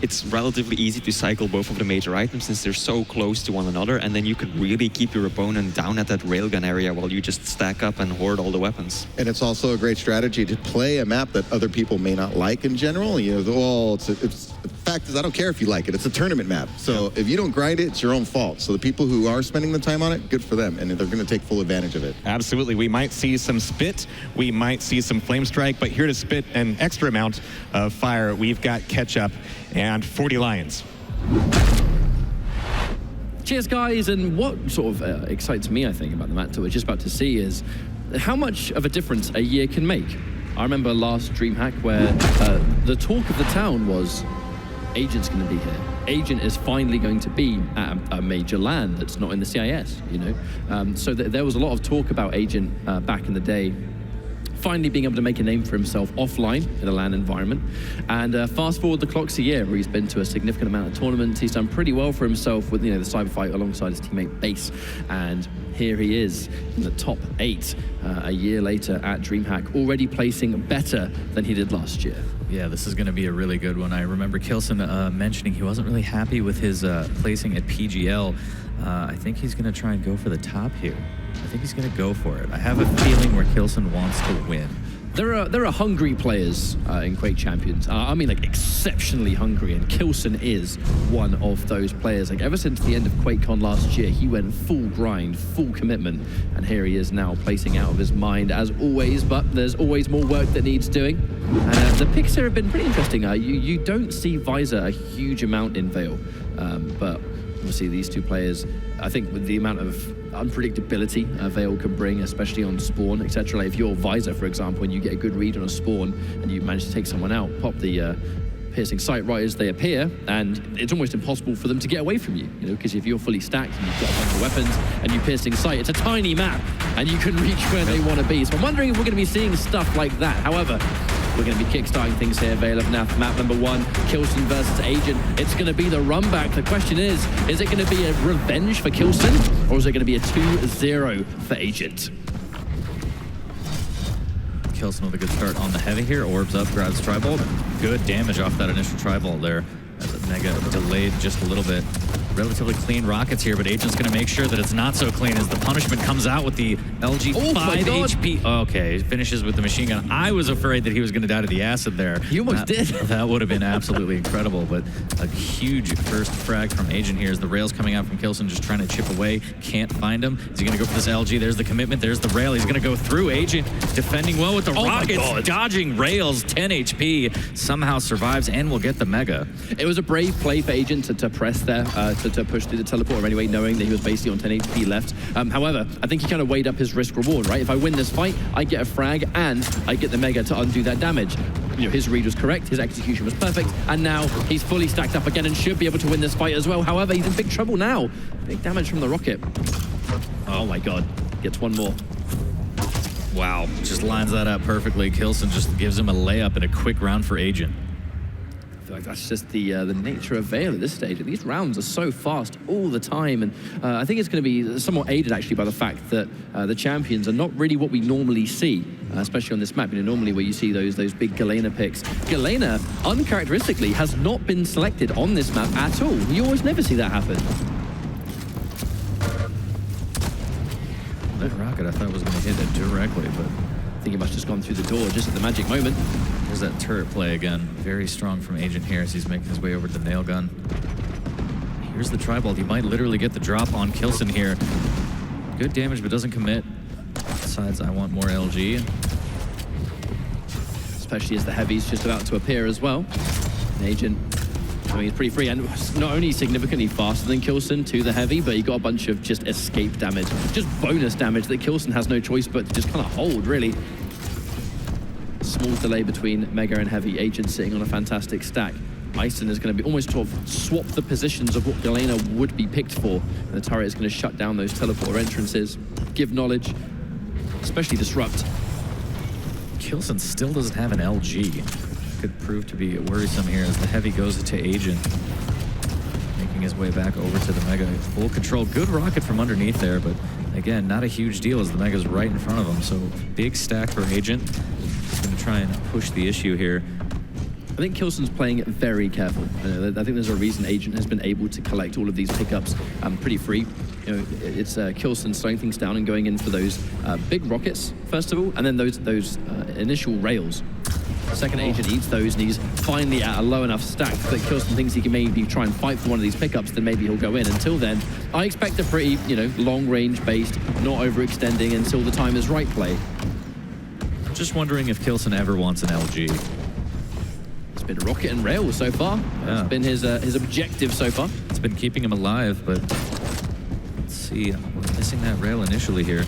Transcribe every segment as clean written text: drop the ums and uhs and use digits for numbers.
it's relatively easy to cycle both of the major items since they're so close to one another, and then you could really keep your opponent down at that railgun area while you just stack up and hoard all the weapons. And it's also a great strategy to play a map that other people may not like in general. You know, well, the fact is, I don't care if you like it. It's a tournament map. So if you don't grind it, it's your own fault. So the people who are spending the time on it, good for them, and they're going to take full advantage of it. Absolutely. We might see some spit, we might see some flame strike, but here to spit an extra amount of fire, we've got Ketchup and 40 Lions. Cheers, guys, and what sort of excites me, I think, about the map that we're just about to see is how much of a difference a year can make. I remember last Dreamhack where the talk of the town was Agent's going to be here. Agent is finally going to be at a major LAN that's not in the CIS, you know? So there was a lot of talk about Agent back in the day, finally being able to make a name for himself offline in a LAN environment. And fast forward the clock's a year where he's been to a significant amount of tournaments. He's done pretty well for himself with, you know, the cyber fight alongside his teammate Base. And here he is in the top 8 a year later at Dreamhack, already placing better than he did last year. Yeah, this is going to be a really good one. I remember K1llsen mentioning he wasn't really happy with his placing at PGL. I think he's going to try and go for the top here. I think he's going to go for it. I have a feeling where K1llsen wants to win. There are hungry players in Quake Champions. I mean, like, exceptionally hungry, and K1llsen is one of those players. Like, ever since the end of QuakeCon last year, he went full grind, full commitment, and here he is now placing out of his mind as always, but there's always more work that needs doing. The picks here have been pretty interesting. You don't see Visor a huge amount in Veil, but obviously these two players, I think with the amount of unpredictability Veil can bring, especially on spawn, etc. Like if you're Visor, for example, and you get a good read on a spawn and you manage to take someone out, pop the piercing sight right as they appear, and it's almost impossible for them to get away from you, you know, because if you're fully stacked and you've got a bunch of weapons and you piercing sight, it's a tiny map and you can reach where they want to be. So I'm wondering if we're going to be seeing stuff like that. However, we're going to be kickstarting things here. Veil of Nath, map number 1, K1llsen versus Agent. It's going to be the run back. The question is it going to be a revenge for K1llsen, or is it going to be a 2-0 for Agent? K1llsen with a good start on the heavy here. Orbs up, grabs Tribal. Good damage off that initial Tribal there. As a Mega delayed just a little bit. Relatively clean rockets here, but Agent's going to make sure that it's not so clean as the punishment comes out with the LG 5 HP. Okay, finishes with the machine gun. I was afraid that he was going to die to the acid there. You almost did. That would have been absolutely incredible, but a huge first frag from Agent here as the rails coming out from K1llsen, just trying to chip away. Can't find him. Is he going to go for this LG? There's the commitment. There's the rail. He's going to go through. Agent defending well with the rockets, dodging rails. 10 HP. Somehow survives and will get the Mega. It was a brave play for Agent to press there, to push through the teleporter anyway, knowing that he was basically on 10 HP left. However, I think he kind of weighed up his risk-reward, right? If I win this fight, I get a frag and I get the Mega to undo that damage. You know, his read was correct, his execution was perfect, and now he's fully stacked up again and should be able to win this fight as well. However, he's in big trouble now. Big damage from the rocket. Oh my god, gets one more. Wow, just lines that up perfectly. K1llsen just gives him a layup and a quick round for Agent. I feel like that's just the nature of Veil at this stage. These rounds are so fast all the time, and I think it's going to be somewhat aided actually by the fact that the champions are not really what we normally see, especially on this map. You know, normally where you see those big Galena picks. Galena, uncharacteristically, has not been selected on this map at all. You always never see that happen. That rocket I thought was going to hit it directly, but I think he must have just gone through the door just at the magic moment. There's that turret play again. Very strong from Agent here as he's making his way over to the nail gun. Here's the Tribal. He might literally get the drop on K1llsen here. Good damage, but doesn't commit. Besides, I want more LG. Especially as the Heavy's just about to appear as well. Agent, I mean, he's pretty free, and not only significantly faster than K1llsen to the Heavy, but he got a bunch of just escape damage, just bonus damage that K1llsen has no choice but to just kind of hold, really. Small delay between Mega and Heavy. Agent sitting on a fantastic stack. K1llsen is going to be almost sort of swap the positions of what Galena would be picked for. And the turret is going to shut down those teleporter entrances, give knowledge, especially disrupt. K1llsen still doesn't have an LG. Could prove to be worrisome here as the Heavy goes to Agent. Making his way back over to the Mega. Full control. Good rocket from underneath there, but again, not a huge deal as the Mega's right in front of him. So big stack for Agent. He's going to try and push the issue here. I think K1llsen's playing it very careful. I think there's a reason Agent has been able to collect all of these pickups pretty free. You know, it's K1llsen slowing things down and going in for those big rockets, first of all, and then those initial rails. Second Agent eats those, and he's finally at a low enough stack that K1llsen thinks he can maybe try and fight for one of these pickups, then maybe he'll go in. Until then, I expect a pretty, you know, long-range based, not overextending until the time is right play. I'm just wondering if K1llsen ever wants an LG. It's been rocket and rail so far. Yeah. It's been his objective so far. It's been keeping him alive, but let's see. We're missing that rail initially here.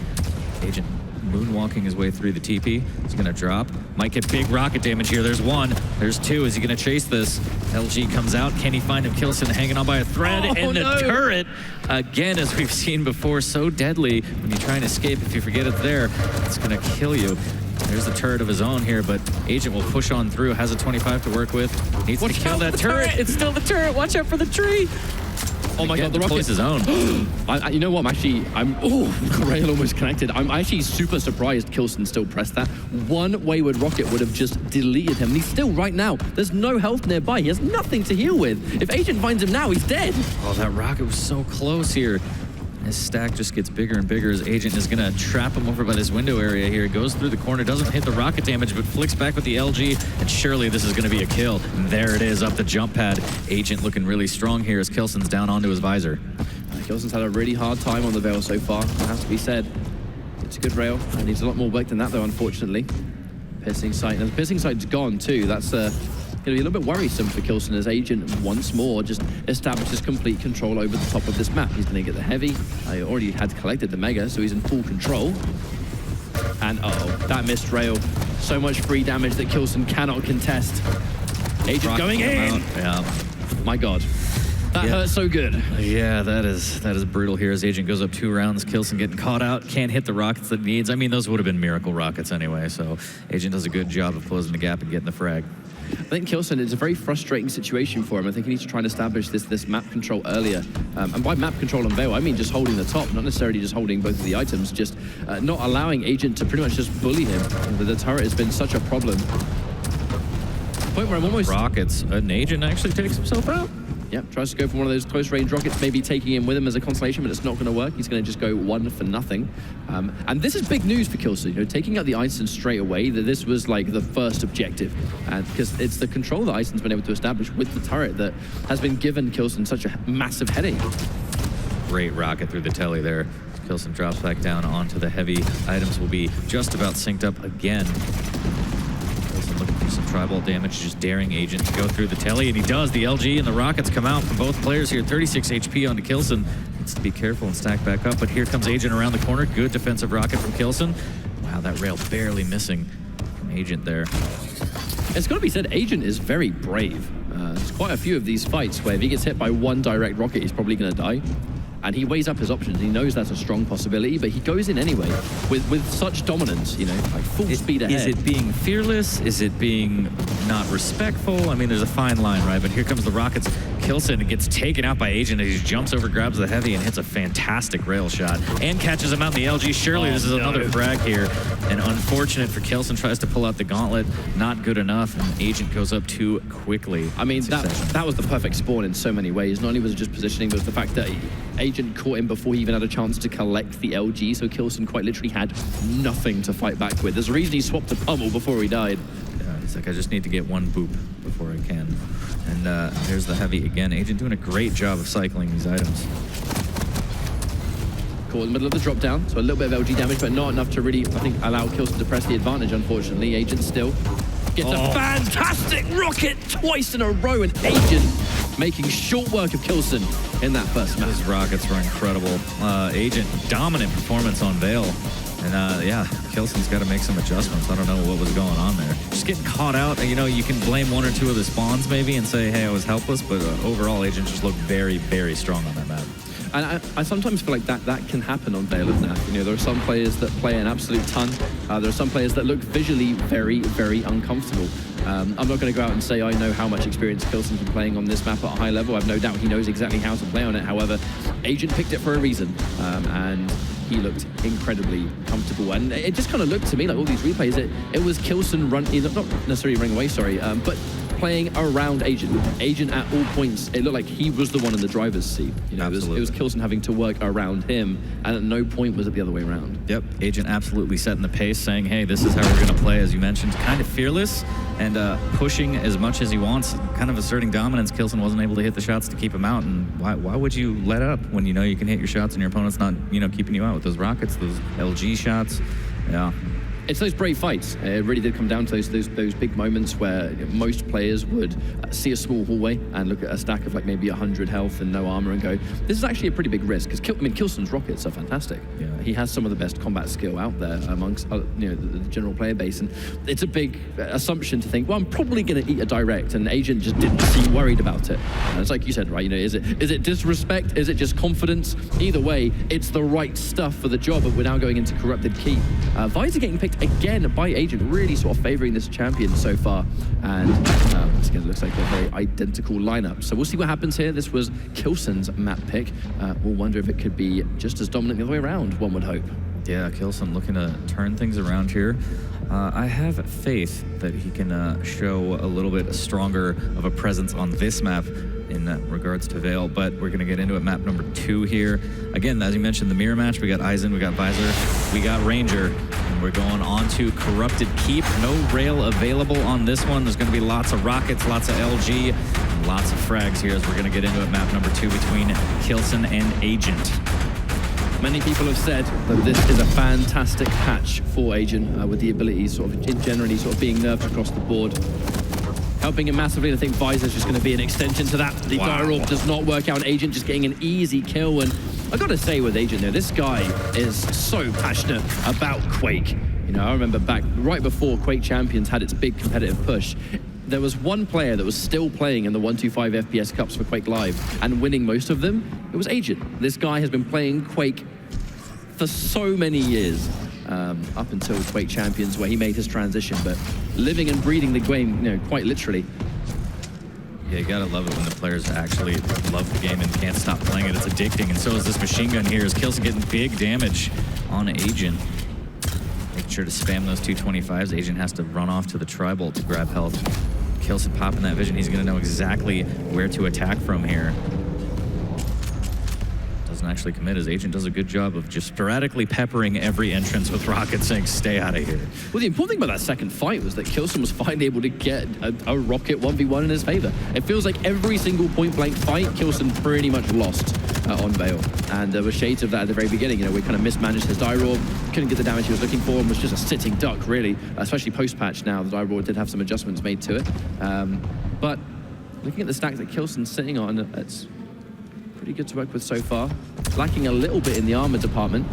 Agent moonwalking his way through the TP. He's gonna drop. Might get big rocket damage here. There's one. There's two. Is he gonna chase this? LG comes out. Can he find him? K1llsen hanging on by a thread. And the turret, again, as we've seen before, so deadly. When you try and escape, if you forget it's there, it's gonna kill you. There's the turret of his own here, but Agent will push on through. Has a 25 to work with. Needs to kill that turret. It's still the turret. Watch out for the tree. Oh my God, the rocket is his own. You know what? Rail almost connected. I'm actually super surprised K1llsen still pressed that. One wayward rocket would have just deleted him. And he's still right now. There's no health nearby. He has nothing to heal with. If Agent finds him now, he's dead. Oh, that rocket was so close here. His stack just gets bigger and bigger. His Agent is gonna trap him over by this window area here. Goes through the corner, doesn't hit the rocket damage, but flicks back with the LG, and surely this is gonna be a kill. And there it is, up the jump pad. Agent looking really strong here as K1llsen's down onto his visor. K1llsen's had a really hard time on the Veil so far, it has to be said. It's a good rail. It needs a lot more work than that though, unfortunately. Piercing sight, and the piercing sight's gone too. That's going to be a little bit worrisome for K1llsen as Agent once more just establishes complete control over the top of this map. He's going to get the heavy. He already had collected the mega, so he's in full control. And that missed rail. So much free damage that K1llsen cannot contest. Agent going in. Yeah. My God. That hurt so good. Yeah, that is brutal here as Agent goes up 2 rounds. K1llsen getting caught out, can't hit the rockets that he needs. I mean, those would have been miracle rockets anyway, so Agent does a good job of closing the gap and getting the frag. I think K1llsen, it's a very frustrating situation for him. I think he needs to try and establish this map control earlier. And by map control on Veil, I mean just holding the top, not necessarily just holding both of the items, just not allowing Agent to pretty much just bully him. The turret has been such a problem. Point where I'm almost... Rockets, an Agent actually takes himself out. Yep, tries to go for one of those close-range rockets, maybe taking him with him as a consolation, but it's not going to work. He's going to just go 1 for nothing. And this is big news for K1llsen, you know, taking out the Ison straight away. That this was like the first objective, and because it's the control that Ison's been able to establish with the turret that has been given K1llsen such a massive headache. Great rocket through the telly there. K1llsen drops back down onto the heavy. Items will be just about synced up again. Looking for some tribal damage, just daring Agent to go through the telly, and he does. The LG and the rockets come out from both players here. 36 HP onto K1llsen. Needs to be careful and stack back up, but here comes Agent around the corner. Good defensive rocket from K1llsen. Wow, that rail barely missing from Agent there. It's got to be said, Agent is very brave. There's quite a few of these fights where if he gets hit by one direct rocket, he's probably going to die. And he weighs up his options. He knows that's a strong possibility, but he goes in anyway with such dominance, you know, like full speed ahead. Is it being fearless? Is it being not respectful? I mean, there's a fine line, right? But here comes the rockets. K1llsen gets taken out by Agent as he jumps over, grabs the heavy, and hits a fantastic rail shot. And catches him out in the LG. Surely this is another frag here. And unfortunate for K1llsen, tries to pull out the gauntlet. Not good enough, and Agent goes up too quickly. I mean, that was the perfect spawn in so many ways. Not only was it just positioning, but the fact that Agent caught him before he even had a chance to collect the LG, so K1llsen quite literally had nothing to fight back with. There's a reason he swapped to pummel before he died. He's like, I just need to get one boop before I can. And there's the heavy again. Agent doing a great job of cycling these items. Caught in the middle of the drop down, so a little bit of LG damage, but not enough to really, I think, allow K1llsen to press the advantage, unfortunately. Agent still gets a fantastic rocket twice in a row, and Agent making short work of K1llsen in that first match. Those rockets were incredible. Agent, dominant performance on Veil. And yeah, K1llsen's got to make some adjustments. I don't know what was going on there. Just getting caught out. You know, you can blame 1 or 2 of the spawns maybe and say, hey, I was helpless, but overall, Agent just looked very, very strong on that map. And I sometimes feel like that can happen on Veil of NAF. You know, there are some players that play an absolute ton. There are some players that look visually very, very uncomfortable. I'm not going to go out and say I know how much experience K1llsen's been playing on this map at a high level. I've no doubt he knows exactly how to play on it. However, Agent picked it for a reason, and he looked incredibly comfortable. And it just kind of looked to me like all these replays, it was K1llsen not necessarily running away, sorry, but playing around Agent. Agent at all points, it looked like he was the one in the driver's seat. You know, it was K1llsen having to work around him, and at no point was it the other way around. Yep, Agent absolutely setting the pace, saying, hey, this is how we're going to play, as you mentioned. Kind of fearless and pushing as much as he wants, kind of asserting dominance. K1llsen wasn't able to hit the shots to keep him out, and why would you let up when you know you can hit your shots and your opponent's not, you know, keeping you out with those rockets, those LG shots? Yeah. It's those brave fights. It really did come down to those big moments where most players would see a small hallway and look at a stack of like maybe 100 health and no armor and go, this is actually a pretty big risk, because K1llsen's rockets are fantastic. Yeah. He has some of the best combat skill out there amongst you know, the general player base, and it's a big assumption to think, well, I'm probably going to eat a direct, and Agent just didn't seem worried about it. And it's like you said, right? You know, is it disrespect? Is it just confidence? Either way, it's the right stuff for the job. But we're now going into Corrupted Keep. Visor getting picked again by Agent, really sort of favoring this champion so far, and once again, it looks like a very identical lineup. So we'll see what happens here. This was K1llsen's map pick. We'll wonder if it could be just as dominant the other way around, one would hope. Yeah, K1llsen looking to turn things around here. I have faith that he can show a little bit stronger of a presence on this map in regards to Veil, but we're going to get into it. Map number 2 here. Again, as you mentioned, the mirror match. We got Eisen, we got Visor, we got Ranger, and we're going on to Corrupted Keep. No rail available on this one. There's going to be lots of rockets, lots of LG, and lots of frags here as we're going to get into it. Map number 2 between K1llsen and Agent. Many people have said that this is a fantastic patch for Agent, with the ability sort of generally sort of being nerfed across the board. Helping him massively. I think Visor's just going to be an extension to that. The Dire Orb does not work out. Agent just getting an easy kill. And I got to say with Agent though, this guy is so passionate about Quake. You know, I remember back right before Quake Champions had its big competitive push, there was one player that was still playing in the 125 FPS Cups for Quake Live and winning most of them. It was Agent. This guy has been playing Quake for so many years. Up until Quake Champions, where he made his transition, but living and breathing the game, you know, quite literally. Yeah, you gotta love it when the players actually love the game and can't stop playing it. It's addicting, and so is this machine gun here. As K1llsen getting big damage on Agent. Making sure to spam those 225s. Agent has to run off to the tribal to grab health. K1llsen popping that vision. He's gonna know exactly where to attack from here. Doesn't actually commit. His Agent does a good job of just sporadically peppering every entrance with rockets, saying, stay out of here. Well, the important thing about that second fight was that K1llsen was finally able to get a rocket 1v1 in his favor. It feels like every single point-blank fight, K1llsen pretty much lost on Veil. And there were shades of that at the very beginning. You know, we kind of mismanaged his Dire Orb, couldn't get the damage he was looking for, and was just a sitting duck, really. Especially post-patch now, the Dire Orb did have some adjustments made to it. But looking at the stack that K1llsen's sitting on, it's pretty good to work with so far. Lacking a little bit in the armor department.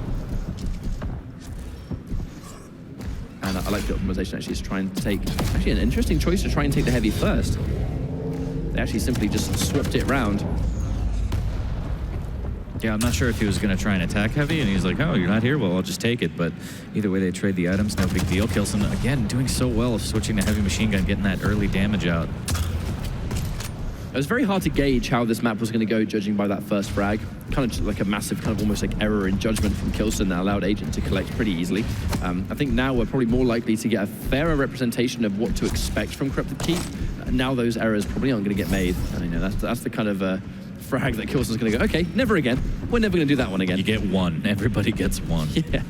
And I like the optimization actually to try and take, actually an interesting choice to try and take the heavy first. They actually simply just swept it around. Yeah, I'm not sure if he was going to try and attack heavy, and he's like, oh, you're not here? Well, I'll just take it. But either way, they trade the items, no big deal. K1llsen, again, doing so well of switching to heavy machine gun, getting that early damage out. It was very hard to gauge how this map was going to go, judging by that first frag. Kind of just like a massive, kind of almost like error in judgment from K1llsen that allowed Agent to collect pretty easily. I think now we're probably more likely to get a fairer representation of what to expect from Corrupted Keep. Now those errors probably aren't going to get made. And, you know, that's the kind of frag that K1llsen's going to go, okay, never again. We're never going to do that one again. You get one. Everybody gets one. Yeah.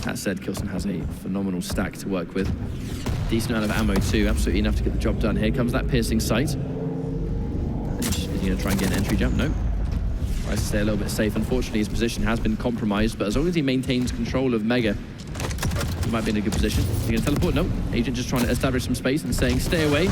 That said, K1llsen has a phenomenal stack to work with. Decent amount of ammo too, absolutely enough to get the job done. Here comes that piercing sight. Is he going to try and get an entry jump? No. Tries to stay a little bit safe. Unfortunately, his position has been compromised, but as long as he maintains control of Mega, he might be in a good position. Is he going to teleport? No. Agent just trying to establish some space and saying, stay away,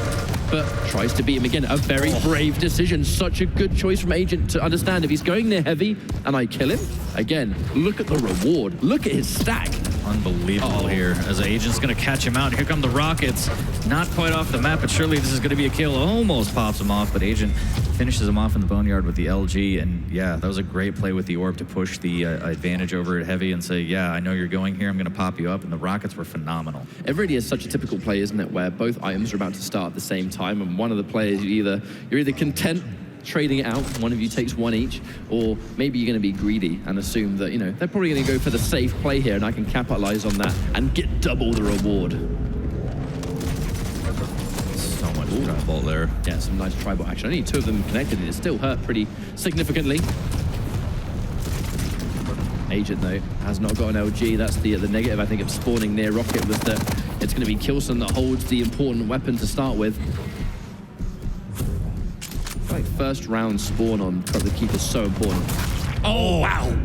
but tries to beat him again. A very brave decision. Such a good choice from Agent to understand if he's going near heavy and I kill him, again, look at the reward. Look at his stack. Unbelievable here, as Agent's going to catch him out. Here come the rockets. Not quite off the map, but surely this is going to be a kill. Almost pops him off, but Agent finishes him off in the boneyard with the LG. And yeah, that was a great play with the orb to push the advantage over at heavy and say, yeah, I know you're going here. I'm going to pop you up. And the rockets were phenomenal. It really is such a typical play, isn't it, where both items are about to start at the same time, and one of the players, you're either content trading it out, one of you takes one each, or maybe you're going to be greedy and assume that, you know, they're probably going to go for the safe play here and I can capitalize on that and get double the reward. So Tri-Bolt there. Yeah, some nice Tri-Bolt action. Only 2 of them connected, and it still hurt pretty significantly. Agent, though, has not got an LG. That's the negative, I think, of spawning near Rocket, was that it's going to be k1llsen that holds the important weapon to start with. Like, first round spawn on the keep is so important. Oh, wow!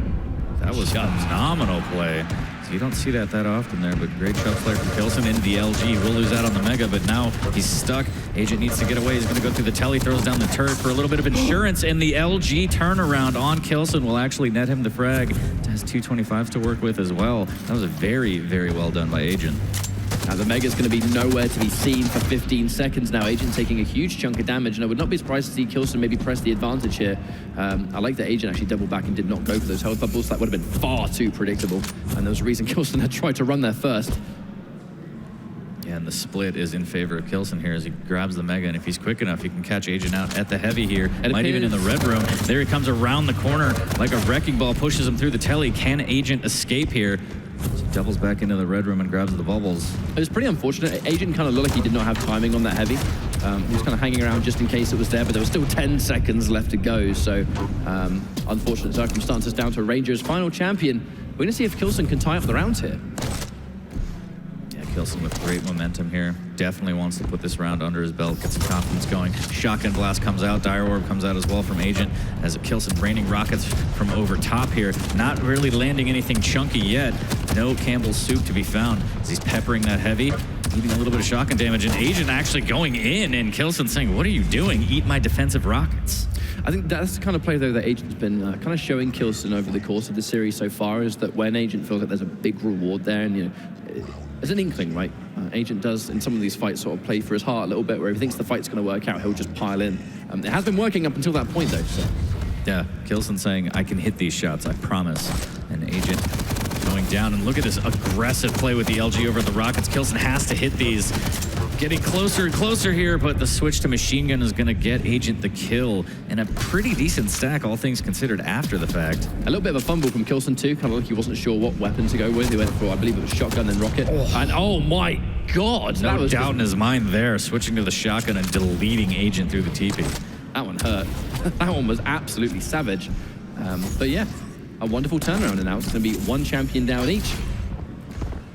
That was a phenomenal play. So you don't see that often there, but great shot player from k1llsen into the LG. Will lose out on the Mega, but now he's stuck. Agent needs to get away. He's going to go through the telly, throws down the turret for a little bit of insurance, and the LG turnaround on k1llsen will actually net him the frag. Has 225s to work with as well. That was a very, very well done by Agent. Now the Mega's going to be nowhere to be seen for 15 seconds now. Agent taking a huge chunk of damage, and I would not be surprised to see k1llsen maybe press the advantage here. I like that Agent actually doubled back and did not go for those health bubbles. That would have been far too predictable, and there was a reason k1llsen had tried to run there first. Yeah, and the split is in favor of k1llsen here as he grabs the Mega, and if he's quick enough, he can catch Agent out at the heavy here. Might even in the red room. There he comes around the corner like a wrecking ball, pushes him through the telly. Can Agent escape here? So doubles back into the red room and grabs the bubbles. It was pretty unfortunate. Agent kind of looked like he did not have timing on that heavy. He was kind of hanging around just in case it was there, but there was still 10 seconds left to go. So unfortunate circumstances down to Ranger's final champion. We're going to see if k1llsen can tie up the rounds here. k1llsen with great momentum here. Definitely wants to put this round under his belt, get some confidence going. Shotgun blast comes out, Dire Orb comes out as well from Agent, as k1llsen raining rockets from over top here. Not really landing anything chunky yet. No Campbell's soup to be found as he's peppering that heavy, eating a little bit of shotgun damage, and Agent actually going in, and k1llsen saying, what are you doing? Eat my defensive rockets. I think that's the kind of play, though, that Agent's been kind of showing k1llsen over the course of the series so far, is that when Agent feels like there's a big reward there, and, you know, there's an inkling, right? Agent does, in some of these fights, sort of play for his heart a little bit, where if he thinks the fight's going to work out, he'll just pile in. It has been working up until that point, though. So. Yeah, k1llsen saying, I can hit these shots, I promise. And Agent going down, and look at this aggressive play with the LG over the rockets. k1llsen has to hit these. Getting closer and closer here, but the switch to machine gun is going to get Agent the kill, and a pretty decent stack, all things considered, after the fact. A little bit of a fumble from k1llsen too, kind of like he wasn't sure what weapon to go with. He went for, I believe it was shotgun and rocket. And oh my God! No doubt in his mind there, switching to the shotgun and deleting Agent through the TP. That one hurt. That one was absolutely savage. But yeah, a wonderful turnaround, and now it's going to be one champion down each.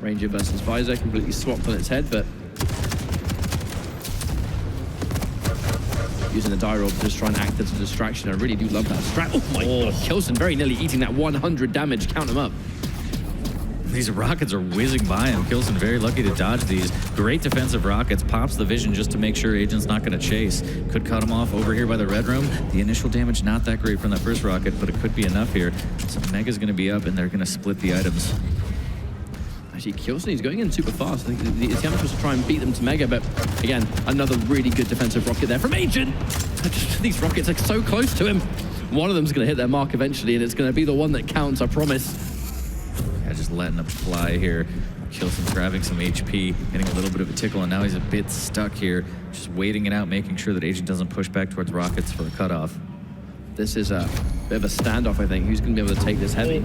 Ranger versus Visor, completely swapped on its head, but using the Dire Orb to just try and act as a distraction. I really do love that strat. Oh my God, k1llsen very nearly eating that 100 damage. Count them up. These rockets are whizzing by him. k1llsen very lucky to dodge these. Great defensive rockets. Pops the vision just to make sure Agent's not going to chase. Could cut him off over here by the red room. The initial damage not that great from that first rocket, but it could be enough here. So Mega's going to be up, and they're going to split the items. Actually, k1llsen is going in super fast. I think the attempt was to try and beat them to Mega, but again, another really good defensive rocket there from Agent. These rockets are so close to him. One of them's going to hit their mark eventually, and it's going to be the one that counts, I promise. Yeah, just letting them fly here. k1llsen's grabbing some HP, getting a little bit of a tickle, and now he's a bit stuck here. Just waiting it out, making sure that Agent doesn't push back towards rockets for a cutoff. This is a bit of a standoff, I think. Who's going to be able to take this heavy?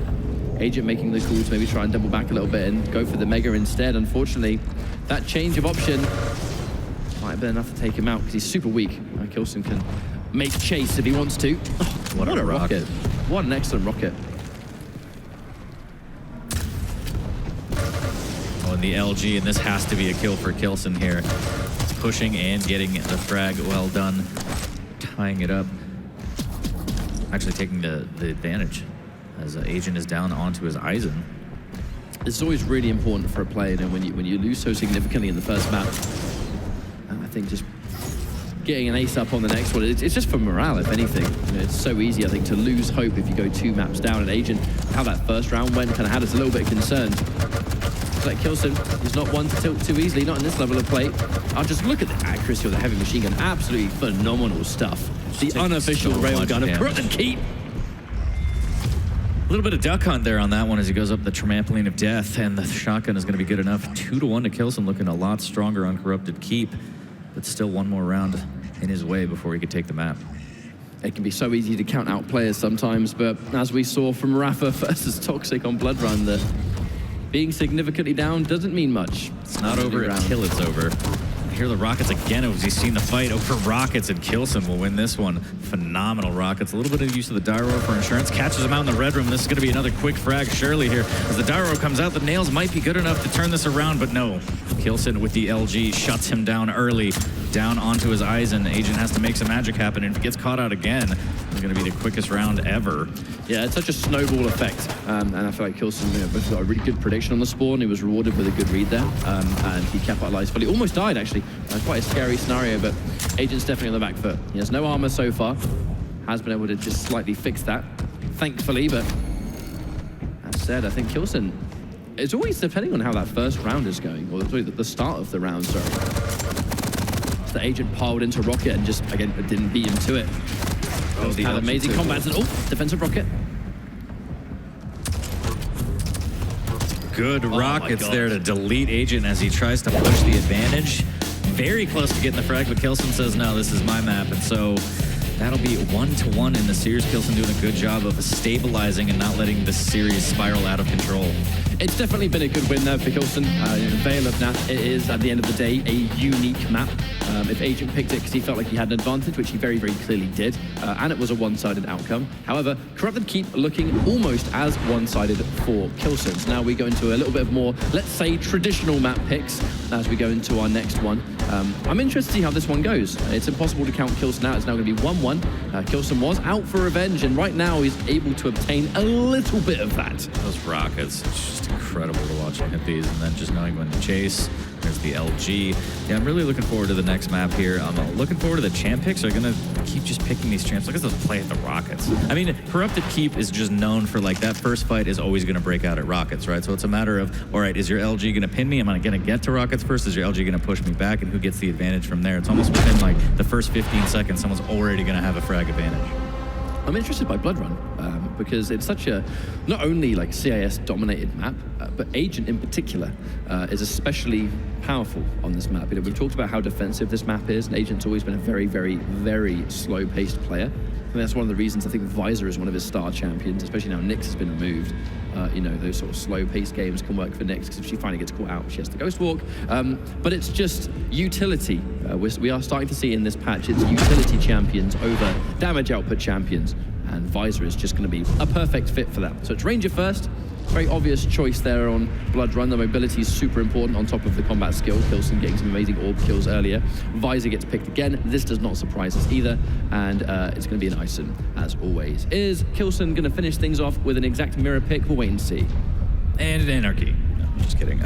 Agent making the call to maybe try and double back a little bit and go for the Mega instead. Unfortunately, that change of option might have been enough to take him out because he's super weak. k1llsen can make chase if he wants to. Oh, what a rocket. What an excellent rocket. Oh, and the LG, and this has to be a kill for k1llsen here. It's pushing and getting the frag well done. Tying it up. Actually taking the advantage, as Agent is down onto his Eisen. It's always really important for a player, and when you lose so significantly in the first map, I think just getting an ace up on the next one, it's just for morale, if anything. You know, it's so easy, I think, to lose hope if you go 2 maps down. And Agent, how that first round went, kind of had us a little bit concerned. Like k1llsen, he's not one to tilt too easily, not in this level of play. I'll just look at the accuracy of the heavy machine gun. Absolutely phenomenal stuff. The unofficial railgun of Brooklyn Keep. A little bit of duck hunt there on that one as he goes up the trampoline of death, and the shotgun is going to be good enough. 2-1 to k1llsen, looking a lot stronger on Corrupted Keep, but still one more round in his way before he could take the map. It can be so easy to count out players sometimes, but as we saw from Rafa versus Toxic on Blood Run, that being significantly down doesn't mean much. It's not over until it's over. Here are the Rockets again, as he's seen the fight over Rockets, and K1llsen will win this one. Phenomenal Rockets. A little bit of use of the Dyro for insurance. Catches him out in the red room. This is going to be another quick frag, surely, here. As the Dyro comes out, the nails might be good enough to turn this around, but no. K1llsen with the LG shuts him down early, down onto his Eisen. Agent has to make some magic happen, and if he gets caught out again, it's going to be the quickest round ever. Yeah, it's such a snowball effect, and I feel like K1llsen got a really good prediction on the spawn. He was rewarded with a good read there, and he capitalized fully. Almost died, actually. Quite a scary scenario, but Agent's definitely on the back foot. He has no armor so far. Has been able to just slightly fix that, thankfully, but that said, I think K1llsen, it's always depending on how that first round is going, or the start of the round, sorry. The Agent piled into Rocket and just, again, didn't beat him to it. Had amazing combats. Oh, defensive Rocket. Good Rockets there to delete Agent as he tries to push the advantage. Very close to getting the frag, but K1llsen says, no, this is my map. And so that'll be 1-1 in the series. K1llsen doing a good job of stabilizing and not letting the series spiral out of control. It's definitely been a good win there for K1llsen. Veil of Nath, it is, at the end of the day, a unique map. If Agent picked it because he felt like he had an advantage, which he very, very clearly did, and it was a one-sided outcome. However, Corrupted Keep looking almost as one-sided for K1llsen. So now we go into a little bit of more, let's say, traditional map picks as we go into our next one. I'm interested to see how this one goes. It's impossible to count K1llsen out. It's now going to be 1-1. K1llsen was out for revenge, and right now he's able to obtain a little bit of that. Those Rockets, it's just incredible to watch him hit these, and then just knowing when to chase. There's the LG. Yeah, I'm really looking forward to the next map here. I'm looking forward to the champ picks. Are going to keep just picking these champs. Look at those play at the Rockets. I mean, Corrupted Keep is just known for, like, that first fight is always going to break out at Rockets, right? So it's a matter of, all right, is your LG going to pin me? Am I going to get to Rockets first? Is your LG going to push me back? And who gets the advantage from there? It's almost within, like, the first 15 seconds, someone's already going to have a frag advantage. I'm interested by Blood Run because it's such a not only like CIS dominated map, but Agent in particular is especially powerful on this map. You know, we've talked about how defensive this map is, and Agent's always been a very, very, very slow-paced player. And that's one of the reasons I think Visor is one of his star champions, especially now Nyx has been removed. You know, those sort of slow-paced games can work for Nyx because if she finally gets caught out, she has to Ghost Walk. But it's just utility. We are starting to see in this patch, it's utility champions over damage output champions. And Visor is just going to be a perfect fit for that. So it's Ranger first. Very obvious choice there on Blood Run. The mobility is super important on top of the combat skill. K1llsen getting some amazing orb kills earlier. Visor gets picked again. This does not surprise us either. And it's going to be an Ison, as always. Is K1llsen going to finish things off with an exact mirror pick? We'll wait and see. And Anarchy. No, just kidding.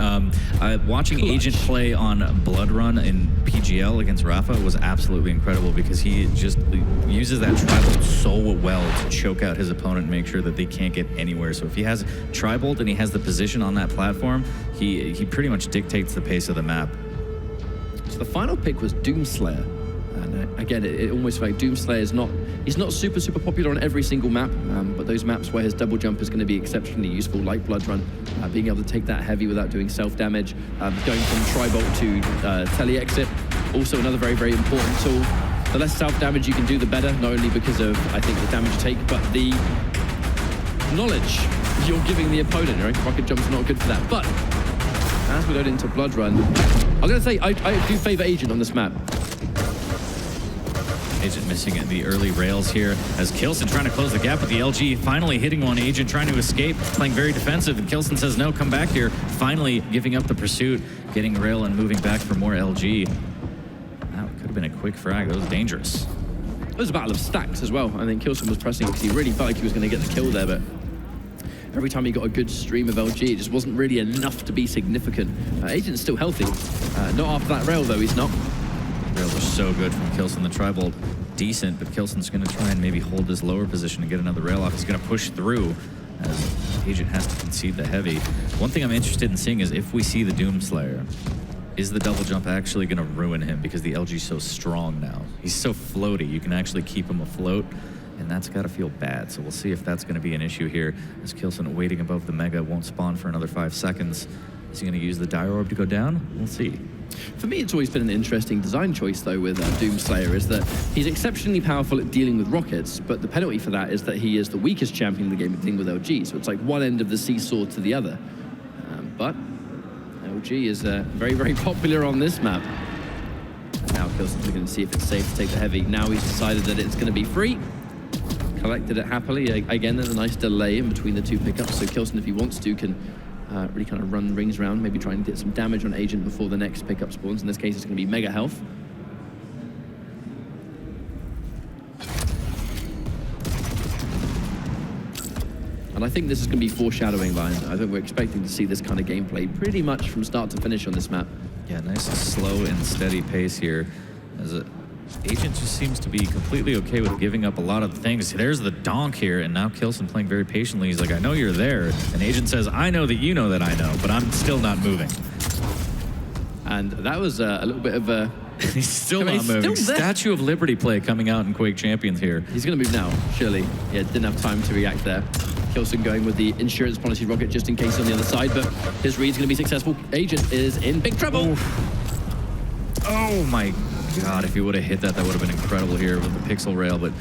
Watching Clutch. Agent play on Blood Run in PGL against Rafa was absolutely incredible because he just uses that Tri-Bolt so well to choke out his opponent and make sure that they can't get anywhere. So if he has Tri-Bolt and he has the position on that platform, he pretty much dictates the pace of the map. So the final pick was Doomslayer. And again, it almost felt like Doomslayer is he's not super, super popular on every single map, but those maps where his double jump is going to be exceptionally useful, like Blood Run, being able to take that heavy without doing self-damage, going from Tri-Bolt to tele-exit, also another very, very important tool. The less self-damage you can do, the better, not only because of, I think, the damage you take, but the knowledge you're giving the opponent, right? Rocket jump's not good for that. But as we go into Blood Run, I'm going to say I do favor Agent on this map. Agent missing in the early rails here as K1llsen trying to close the gap with the LG, finally hitting on Agent, trying to escape, playing very defensive, and K1llsen says, no, come back here. Finally giving up the pursuit, getting a rail and moving back for more LG. That could have been a quick frag. That was dangerous. It was a battle of stacks as well. I think K1llsen was pressing because he really felt like he was going to get the kill there, but every time he got a good stream of LG, it just wasn't really enough to be significant. Agent's still healthy. Not after that rail, though, he's not. Rails are so good from K1llsen. The Tri-Bolt decent, but K1llsen's going to try and maybe hold his lower position and get another rail off. He's going to push through as Agent has to concede the heavy. One thing I'm interested in seeing is if we see the Doomslayer, is the double jump actually going to ruin him because the LG's so strong now? He's so floaty, you can actually keep him afloat, and that's got to feel bad. So we'll see if that's going to be an issue here as K1llsen waiting above the Mega, won't spawn for another 5 seconds. Is he going to use the Dire Orb to go down? We'll see. For me, it's always been an interesting design choice, though, with Doomslayer, is that he's exceptionally powerful at dealing with rockets, but the penalty for that is that he is the weakest champion in the game at dealing with LG, so it's like one end of the seesaw to the other. But LG is very, very popular on this map. now K1llsen's looking to see if it's safe to take the heavy. Now he's decided that it's going to be free. Collected it happily. Again, there's a nice delay in between the two pickups, so K1llsen, if he wants to, can really kind of run rings around, maybe try and get some damage on Agent before the next pickup spawns. In this case, it's going to be mega health. And I think this is going to be foreshadowing, Lion. I think we're expecting to see this kind of gameplay pretty much from start to finish on this map. Yeah, nice slow and steady pace here. As Agent just seems to be completely okay with giving up a lot of things. There's the donk here, and now K1llsen playing very patiently. He's like, I know you're there. And Agent says, I know that you know that I know, but I'm still not moving. And that was a little bit of a... He's still not moving. Statue of Liberty play coming out in Quake Champions here. He's going to move now, surely. Yeah, didn't have time to react there. K1llsen going with the insurance policy rocket just in case on the other side, but his read's going to be successful. Agent is in big trouble. Oh my God, if he would have hit that, that would have been incredible here with the pixel rail, but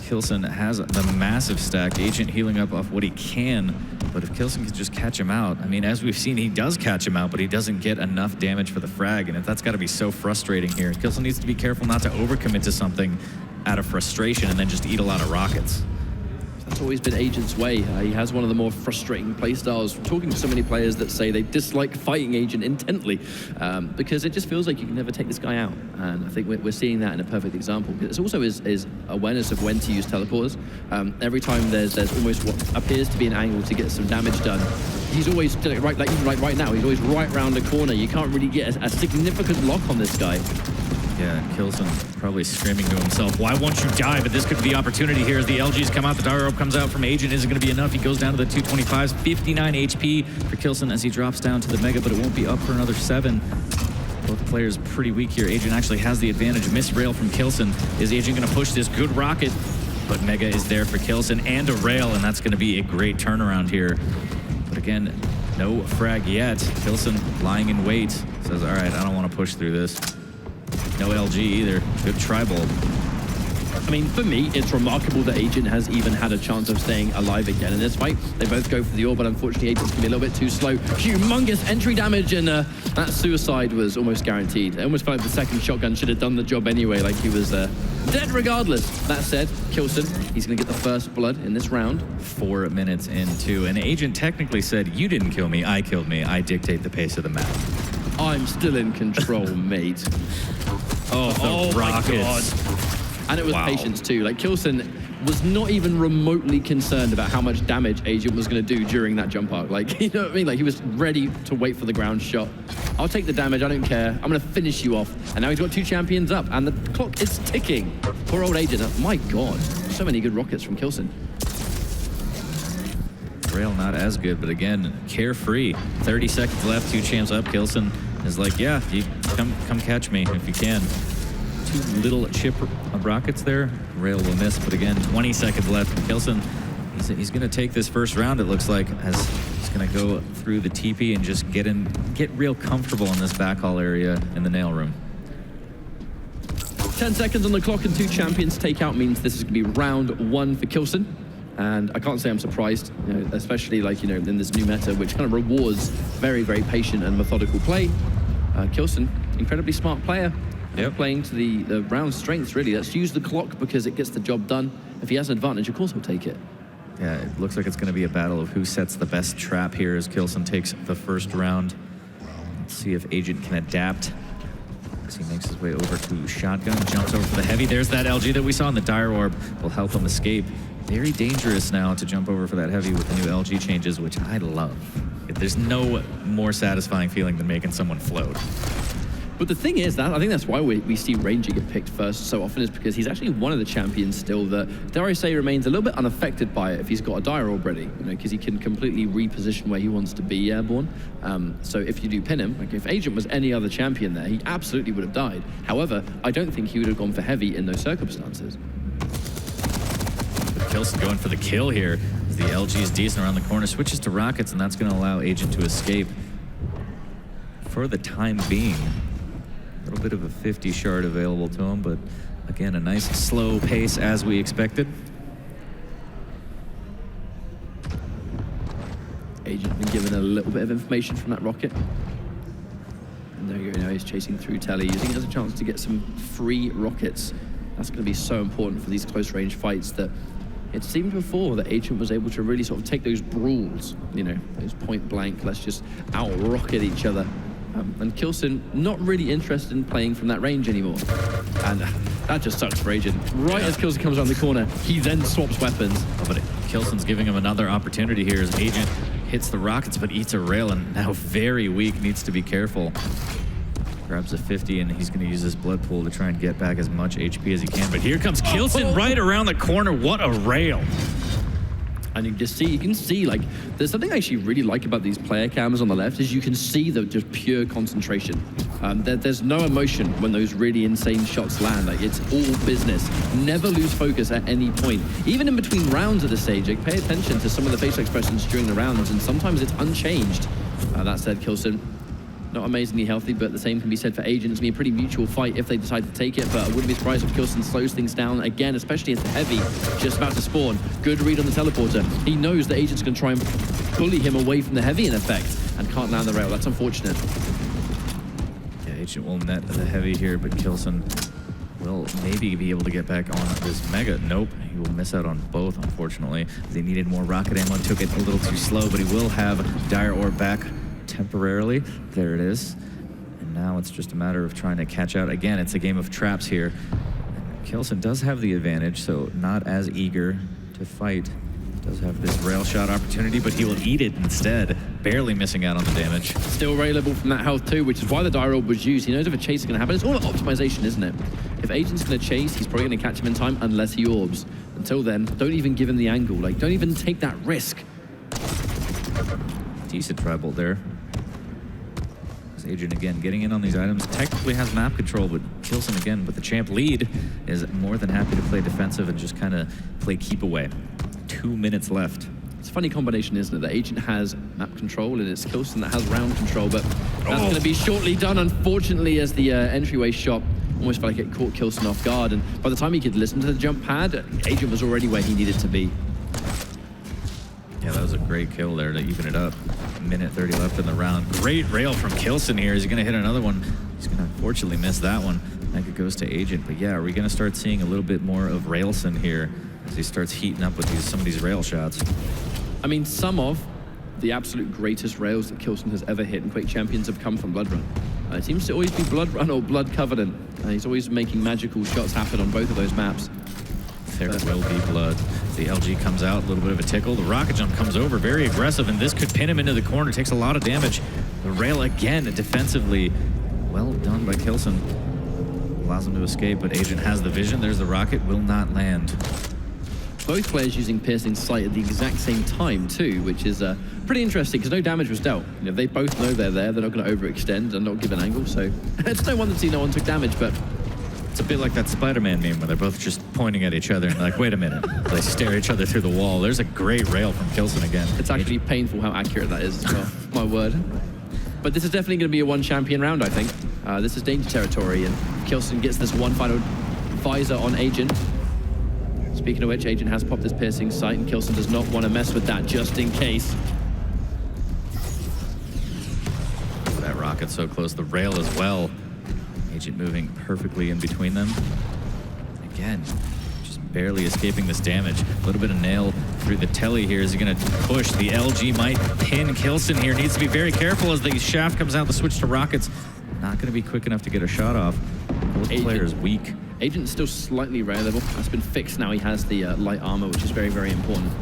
K1llsen has the massive stack. Agent healing up off what he can, but if K1llsen can just catch him out, I mean, as we've seen, he does catch him out, but he doesn't get enough damage for the frag, and that's got to be so frustrating here. K1llsen needs to be careful not to overcommit to something out of frustration and then just eat a lot of rockets. That's always been Agent's way. He has one of the more frustrating playstyles. Talking to so many players that say they dislike fighting Agent intently because it just feels like you can never take this guy out. And I think we're seeing that in a perfect example. It's also his awareness of when to use teleporters. Every time there's almost what appears to be an angle to get some damage done, he's always right, like even right now, he's always right round the corner. You can't really get a significant lock on this guy. Yeah, K1llsen probably screaming to himself, why won't you die? But this could be the opportunity here as the LGs come out. The Dire Orb comes out from Agent. Isn't going to be enough. He goes down to the 225s. 59 HP for K1llsen as he drops down to the Mega, but it won't be up for another 7. Both players pretty weak here. Agent actually has the advantage. Miss rail from K1llsen. Is Agent going to push this? Good rocket, but Mega is there for K1llsen and a rail, and that's going to be a great turnaround here. But again, no frag yet. K1llsen lying in wait. Says, all right, I don't want to push through this. No LG either. Good tribal. I mean, for me, it's remarkable that Agent has even had a chance of staying alive again in this fight. They both go for the orb, but unfortunately, Agent's going to be a little bit too slow. Humongous entry damage, and that suicide was almost guaranteed. It almost felt like the second shotgun should have done the job anyway, like he was dead regardless. That said, K1llsen, he's going to get the first blood in this round. 4 minutes into, and Agent technically said, you didn't kill me, I killed me. I dictate the pace of the map. I'm still in control, mate. Oh rockets. My God. And it was patience too. Like K1llsen was not even remotely concerned about how much damage Agent was going to do during that jump arc. Like, you know what I mean? Like he was ready to wait for the ground shot. I'll take the damage, I don't care. I'm going to finish you off. And now he's got 2 champions up and the clock is ticking. Poor old Agent. My God. So many good rockets from K1llsen. Rail not as good, but again, carefree. 30 seconds left, 2 champs up. K1llsen is like, yeah, you come catch me if you can. 2 little chip rockets there. Rail will miss, but again, 20 seconds left. K1llsen, he's going to take this first round, it looks like, as he's going to go through the TP and just get real comfortable in this backhaul area in the nail room. 10 seconds on the clock and 2 champions takeout means this is going to be round 1 for K1llsen. And I can't say I'm surprised, you know, especially like, you know, in this new meta, which kind of rewards very, very patient and methodical play. K1llsen, incredibly smart player. Yep. Playing to the round strengths, really. Let's use the clock because it gets the job done. If he has an advantage, of course he'll take it. Yeah, it looks like it's going to be a battle of who sets the best trap here as K1llsen takes the first round. Let's see if Agent can adapt. As he makes his way over to shotgun, jumps over for the heavy. There's that LG that we saw in the Dire Orb. Will help him escape. Very dangerous now to jump over for that heavy with the new LG changes, which I love. There's no more satisfying feeling than making someone float. But the thing is, that I think that's why we see Ranger get picked first so often, is because he's actually one of the champions still that, dare I say, remains a little bit unaffected by it if he's got a Dire Orb ready, you know, because he can completely reposition where he wants to be airborne. So if you do pin him, like if Agent was any other champion there, he absolutely would have died. However, I don't think he would have gone for heavy in those circumstances. K1llsen going for the kill here. As the LG is decent around the corner, switches to rockets, and that's going to allow Agent to escape for the time being. A little bit of a 50 shard available to him, but again, a nice slow pace as we expected. Agent been given a little bit of information from that rocket. And There you go, now he's chasing through Telly, using it as a chance to get some free rockets. That's going to be so important for these close range fights that it seemed before that Agent was able to really sort of take those brawls, you know, those point blank, let's just out-rocket each other. And K1llsen not really interested in playing from that range anymore. And that just sucks for Agent. Right as K1llsen comes around the corner, he then swaps weapons. Oh, but K1llsen's giving him another opportunity here as Agent hits the rockets but eats a rail and now very weak, needs to be careful. Grabs a 50 and he's going to use his blood pool to try and get back as much HP as he can. But here comes K1llsen right around the corner. What a rail. And you can see, like, there's something I actually really like about these player cams on the left is you can see the just pure concentration. There's no emotion when those really insane shots land. Like, it's all business. Never lose focus at any point. Even in between rounds at this stage, like, pay attention to some of the facial expressions during the rounds, and sometimes it's unchanged. That said, K1llsen, not amazingly healthy, but the same can be said for Agent. It's going to be a pretty mutual fight if they decide to take it, but I wouldn't be surprised if K1llsen slows things down again, especially as the heavy just about to spawn. Good read on the teleporter. He knows that Agent's going to try and bully him away from the heavy in effect and can't land the rail. That's unfortunate. Yeah, Agent will net the heavy here, but K1llsen will maybe be able to get back on this Mega. Nope, he will miss out on both, unfortunately. They needed more rocket ammo, took it a little too slow, but he will have Dire Orb back temporarily. There it is. And now it's just a matter of trying to catch out. Again, it's a game of traps here. K1llsen does have the advantage, so not as eager to fight. Does have this rail shot opportunity, but he will eat it instead, barely missing out on the damage. Still railable from that health too, which is why the Dire Orb was used. He knows if a chase is going to happen. It's all about optimization, isn't it? If Agent's going to chase, he's probably going to catch him in time unless he orbs. Until then, don't even give him the angle. Like, don't even take that risk. Decent tribal there. Agent again getting in on these items, technically has map control, but K1llsen again with the champ lead is more than happy to play defensive and just kind of play keep away. 2 minutes left. It's a funny combination, isn't it? That Agent has map control and it's K1llsen that has round control, but that's going to be shortly done, unfortunately, as the entryway shot almost felt like it caught K1llsen off guard, and by the time he could listen to the jump pad, Agent was already where he needed to be. Yeah, that was a great kill there to even it up. Minute 30 left in the round. Great rail from K1llsen here. Is he going to hit another one? He's going to unfortunately miss that one. Mega goes to Agent. But yeah, are we going to start seeing a little bit more of Railson here as he starts heating up with some of these rail shots? I mean, some of the absolute greatest rails that K1llsen has ever hit in Quake Champions have come from Blood Run. It seems to always be Blood Run or Blood Covenant. He's always making magical shots happen on both of those maps. There will be blood. The LG comes out, a little bit of a tickle. The rocket jump comes over, very aggressive, and this could pin him into the corner. Takes a lot of damage. The rail again, defensively. Well done by K1llsen. Allows him to escape, but Agent has the vision. There's the rocket, will not land. Both players using Piercing Sight at the exact same time too, which is pretty interesting because no damage was dealt. You know, they both know they're there. They're not going to overextend and not give an angle, so it's no wonder to see no one took damage, but it's a bit like that Spider-Man meme where they're both just pointing at each other and like, wait a minute. They stare at each other through the wall. There's a great rail from K1llsen again. It's actually painful how accurate that is as well. My word. But this is definitely going to be a one champion round, I think. This is danger territory, and K1llsen gets this one final visor on Agent. Speaking of which, Agent has popped his Piercing Sight, and K1llsen does not want to mess with that just in case. That rocket's so close. The rail as well. Agent moving perfectly in between them. Again, just barely escaping this damage. A little bit of nail through the telly here. Is he going to push? The LG might pin K1llsen here. Needs to be very careful as the shaft comes out. The switch to rockets. Not going to be quick enough to get a shot off. Both players weak. Agent's still slightly railable. That's been fixed now. He has the light armor, which is very, very important.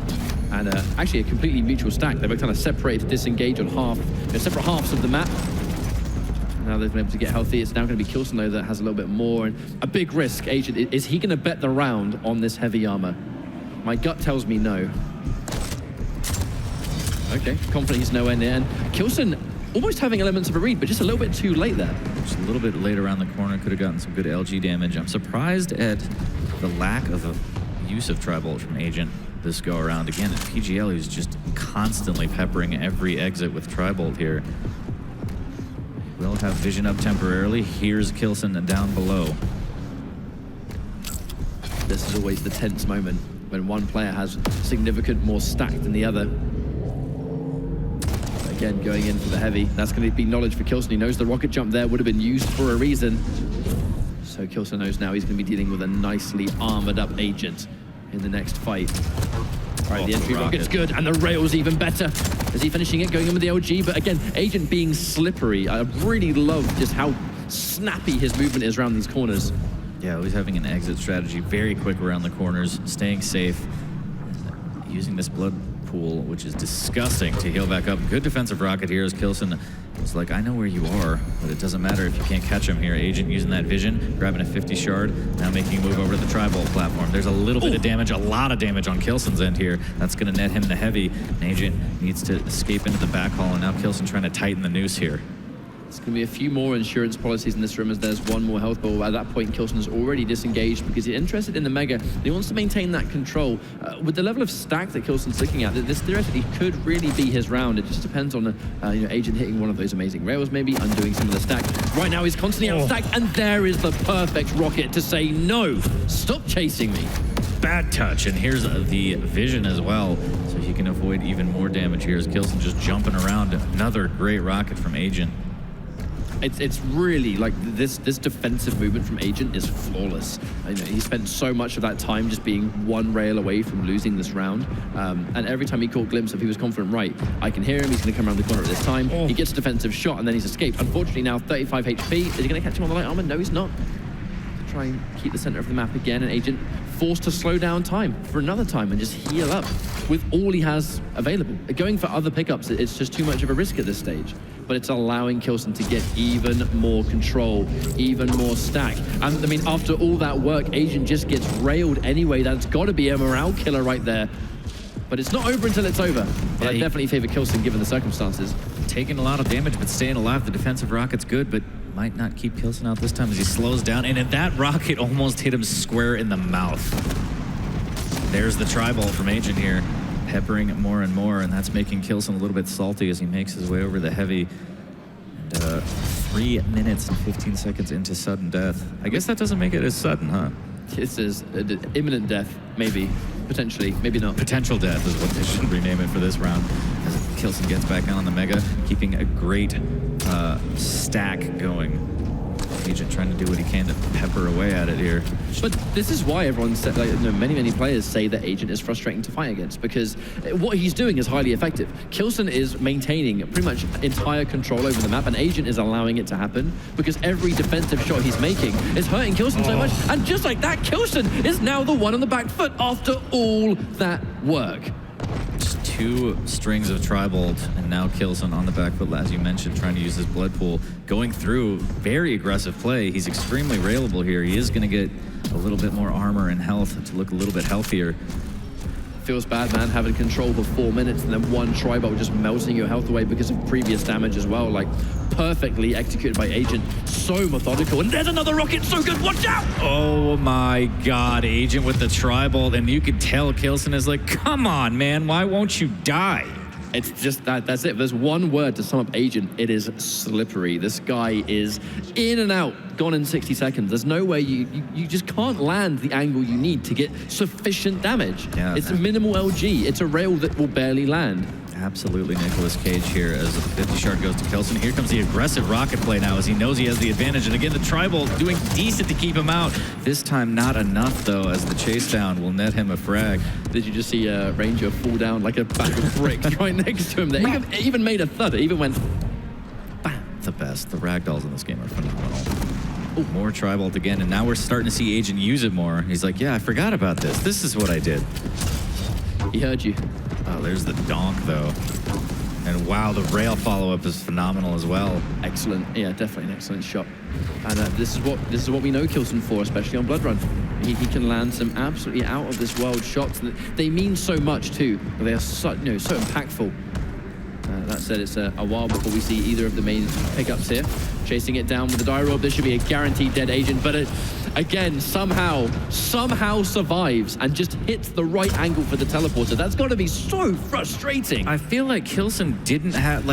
And actually a completely mutual stack. They were kind of separated, disengaged on separate halves of the map. Now they've been able to get healthy. It's now going to be K1llsen, though, that has a little bit more. And a big risk, Agent. Is he going to bet the round on this heavy armor? My gut tells me no. Okay, confident he's nowhere near. And K1llsen almost having elements of a read, but just a little bit too late there. Just a little bit late around the corner. Could have gotten some good LG damage. I'm surprised at the lack of use of Tri-Bolt from Agent this go around. Again, at PGL, he's just constantly peppering every exit with Tri-Bolt here. Will have vision up temporarily. Here's K1llsen down below. This is always the tense moment when one player has significant more stack than the other. again, going in for the heavy. That's going to be knowledge for K1llsen. He knows the rocket jump there would have been used for a reason. So K1llsen knows now he's going to be dealing with a nicely armored up agent in the next fight. All right, the entry rocket's good, and the rail's even better. Is he finishing it, going in with the LG? But again, agent being slippery. I really love just how snappy his movement is around these corners. Yeah, he's having an exit strategy, very quick around the corners, staying safe, using this blood pool, which is disgusting, to heal back up. Good defensive rocket here as K1llsen was like, I know where you are, but it doesn't matter if you can't catch him here. Agent using that vision, grabbing a 50 shard, now making a move over to the tribal platform. There's a little bit of damage, a lot of damage on K1llsen's end here. That's going to net him the heavy. And Agent needs to escape into the back hall, and now K1llsen trying to tighten the noose here. There's going to be a few more insurance policies in this room as there's one more health ball. At that point, K1llsen is already disengaged because he's interested in the Mega. He wants to maintain that control. With the level of stack that K1llsen's looking at, this theoretically could really be his round. It just depends on Agent hitting one of those amazing rails, maybe undoing some of the stack. Right now, he's constantly out of stack, and there is the perfect rocket to say, no, stop chasing me. Bad touch, and here's the vision as well, so he can avoid even more damage here as K1llsen just jumping around. Another great rocket from Agent. It's really like this defensive movement from Agent is flawless. He spent so much of that time just being one rail away from losing this round. And every time he caught a glimpse of he was confident, right, I can hear him, he's going to come around the corner at this time. He gets a defensive shot and then he's escaped. Unfortunately now 35 HP. Is he going to catch him on the light armor? No, he's not. To try and keep the center of the map again, and Agent forced to slow down time for another time and just heal up with all he has available. Going for other pickups, it's just too much of a risk at this stage. But it's allowing K1llsen to get even more control, even more stack. And I mean, after all that work, Agent just gets railed anyway. That's got to be a morale killer right there. But it's not over until it's over. But I definitely favor K1llsen given the circumstances. Taking a lot of damage, but staying alive. The defensive rocket's good, but might not keep K1llsen out this time as he slows down. And that rocket almost hit him square in the mouth. There's the tri-ball from Agent here, peppering more and more, and that's making K1llsen a little bit salty as he makes his way over the heavy. And 3 minutes and 15 seconds into sudden death. I guess that doesn't make it as sudden, huh? This is imminent death, maybe, potentially, maybe not. Potential death is what they should rename it for this round. As K1llsen gets back on the Mega, keeping a great stack going. Agent trying to do what he can to pepper away at it here. But this is why everyone said, many players say that Agent is frustrating to fight against, because what he's doing is highly effective. K1llsen is maintaining pretty much entire control over the map, and Agent is allowing it to happen because every defensive shot he's making is hurting K1llsen so much. And just like that, K1llsen is now the one on the back foot after all that work. Just 2 strings of tri-bolt, and now K1llsen on the back foot, as you mentioned, trying to use his blood pool. Going through, very aggressive play. He's extremely railable here. He is going to get a little bit more armor and health to look a little bit healthier. Feels bad, man, having control for 4 minutes and then one tri-bolt just melting your health away because of previous damage as well. Like, perfectly executed by Agent. So methodical. And there's another rocket, so good, watch out! Oh my God, Agent with the tri-bolt, and you could tell K1llsen is like, come on, man, why won't you die? It's just that's it. There's one word to sum up Agent. It is slippery. This guy is in and out, gone in 60 seconds. There's no way you just can't land the angle you need to get sufficient damage. Yeah, it's a minimal LG. It's a rail that will barely land. Absolutely Nicolas Cage here as the 50 shard goes to K1llsen. Here comes the aggressive rocket play now as he knows he has the advantage. And again, the tri-bolt doing decent to keep him out. This time not enough though, as the chase down will net him a frag. Did you just see Ranger fall down like a bag of bricks right next to him there? It even made a thud. It even went bam. The best. The ragdolls in this game are phenomenal. Oh, more tri-bolt again, and now we're starting to see Agent use it more. He's like, yeah, I forgot about this. This is what I did. He heard you. Oh, there's the donk, though. And wow, the rail follow-up is phenomenal as well. Excellent. Yeah, definitely an excellent shot. And this is what we know K1llsen for, especially on Blood Run. He can land some absolutely out-of-this-world shots. They mean so much, too. They are so impactful. That said, it's a while before we see either of the main pickups here. Chasing it down with the die roll. This should be a guaranteed dead Agent, but it, again, somehow survives and just hits the right angle for the teleporter. That's got to be so frustrating. I feel like K1llsen didn't have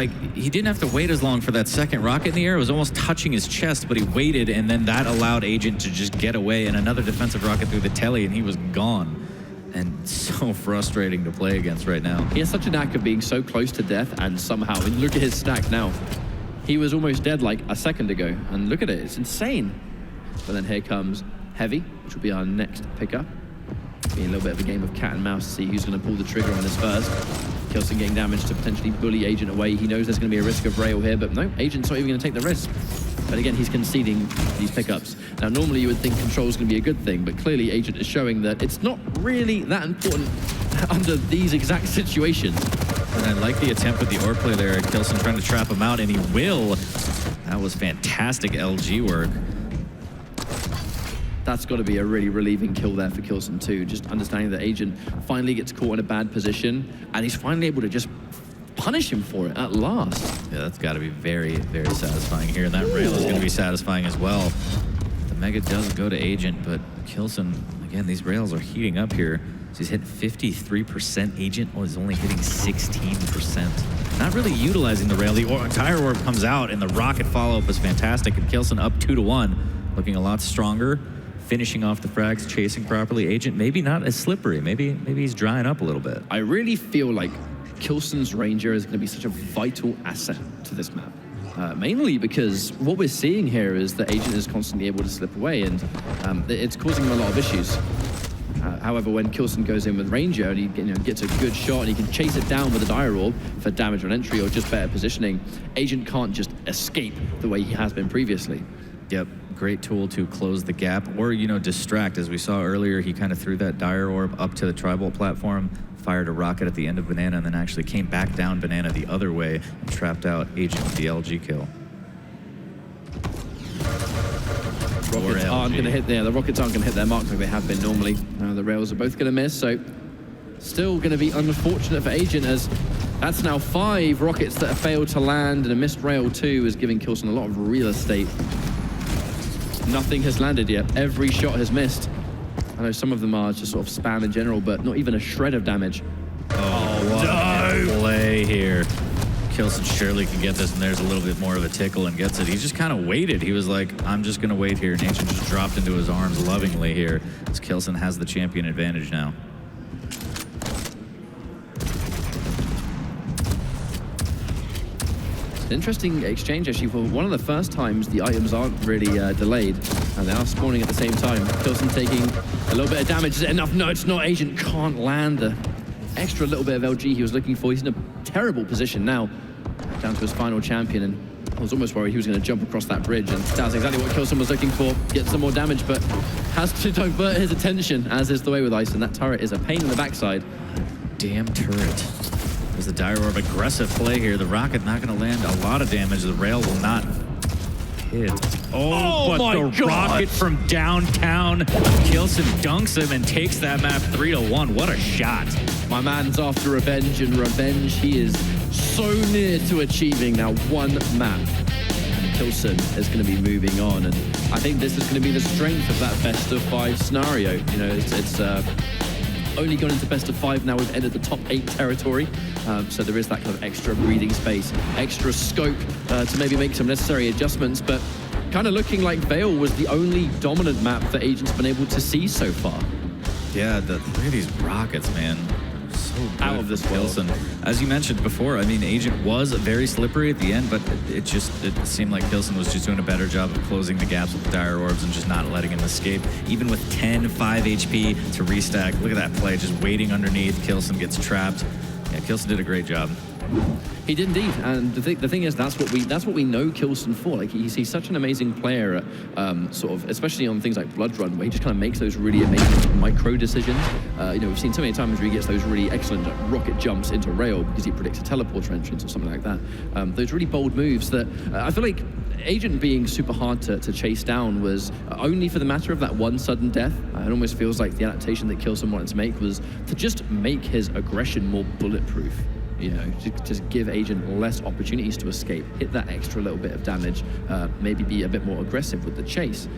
to wait as long for that second rocket in the air. It was almost touching his chest, but he waited, and then that allowed Agent to just get away, and another defensive rocket through the telly, and he was gone. and so frustrating to play against right now. He has such a knack of being so close to death and somehow, I mean, look at his stack now. He was almost dead like a second ago, and look at it, it's insane. But then here comes Heavy, which will be our next pickup. Being a little bit of a game of cat and mouse to see who's going to pull the trigger on this first. K1llsen getting damage to potentially bully Agent away. He knows there's going to be a risk of rail here, but no, Agent's not even going to take the risk. But again, he's conceding these pickups. Now, normally you would think control's going to be a good thing, but clearly Agent is showing that it's not really that important under these exact situations. And I like the attempt with the orb play there. K1llsen trying to trap him out, and he will. That was fantastic LG work. That's got to be a really relieving kill there for K1llsen too. Just understanding that Agent finally gets caught in a bad position, and he's finally able to just punish him for it at last. Yeah, that's got to be very, very satisfying here. And that rail is going to be satisfying as well. The Mega does go to Agent, but K1llsen, again, these rails are heating up here. So he's hit 53%. Agent is only hitting 16%. Not really utilizing the rail. The entire orb comes out, and the rocket follow-up is fantastic. And K1llsen up 2-1, looking a lot stronger. Finishing off the frags, chasing properly. Agent maybe not as slippery. Maybe he's drying up a little bit. I really feel like K1llsen's Ranger is going to be such a vital asset to this map. Mainly because what we're seeing here is that Agent is constantly able to slip away, and it's causing him a lot of issues. However, when K1llsen goes in with Ranger and he gets a good shot and he can chase it down with a Dire Orb for damage on entry or just better positioning, Agent can't just escape the way he has been previously. Yep, great tool to close the gap or, distract. As we saw earlier, he kind of threw that Dire Orb up to the Tri-Bolt platform, fired a rocket at the end of Banana, and then actually came back down Banana the other way and trapped out Agent with the LG kill. Rockets aren't going to hit there. The rockets aren't going to hit their mark like they have been normally. The rails are both going to miss, so still going to be unfortunate for Agent, as that's now 5 rockets that have failed to land, and a missed rail too is giving K1llsen a lot of real estate. Nothing has landed yet. Every shot has missed. I know some of them are just sort of spam in general, but not even a shred of damage. Oh, what a play here. K1llsen surely can get this, and there's a little bit more of a tickle and gets it. He just kind of waited. He was like, I'm just going to wait here, and Agent just dropped into his arms lovingly here, as K1llsen has the champion advantage now. Interesting exchange, actually. For one of the first times, the items aren't really delayed, and they are spawning at the same time. K1llsen taking a little bit of damage. Is it enough? No, it's not. Agent can't land the extra little bit of LG he was looking for. He's in a terrible position now, down to his final champion, and I was almost worried he was going to jump across that bridge, and that's exactly what K1llsen was looking for. Get some more damage, but has to divert his attention, as is the way with Ice, and that turret is a pain in the backside. Damn turret. There's the Dire Orb, aggressive play here. The rocket not going to land a lot of damage. The rail will not hit. Oh, but the rocket from downtown. K1llsen dunks him and takes that map 3-1. What a shot. My man's after revenge, and revenge he is so near to achieving. Now 1 map. And K1llsen is going to be moving on, and I think this is going to be the strength of that best of 5 scenario. It's only gone into best of 5 now. We've entered the top 8 territory, so there is that kind of extra breathing space, extra scope to maybe make some necessary adjustments, but kind of looking like Vale was the only dominant map that Agent's been able to see so far. Yeah, look at these rockets, man. So good out of this world. K1llsen. As you mentioned before, I mean, Agent was very slippery at the end, but it seemed like K1llsen was just doing a better job of closing the gaps with the Dire Orbs and just not letting him escape. Even with 5 HP to restack. Look at that play, just waiting underneath. K1llsen gets trapped. Yeah, K1llsen did a great job. He did indeed, and the thing is, that's what we know K1llsen for. Like he's such an amazing player, at, sort of, especially on things like Blood Run, where he just kind of makes those really amazing micro decisions. We've seen so many times where he gets those really excellent rocket jumps into rail because he predicts a teleporter entrance or something like that. Those really bold moves that I feel like Agent being super hard to chase down was only for the matter of that one sudden death. It almost feels like the adaptation that K1llsen wanted to make was to just make his aggression more bulletproof. Just give Agent less opportunities to escape, hit that extra little bit of damage, maybe be a bit more aggressive with the chase.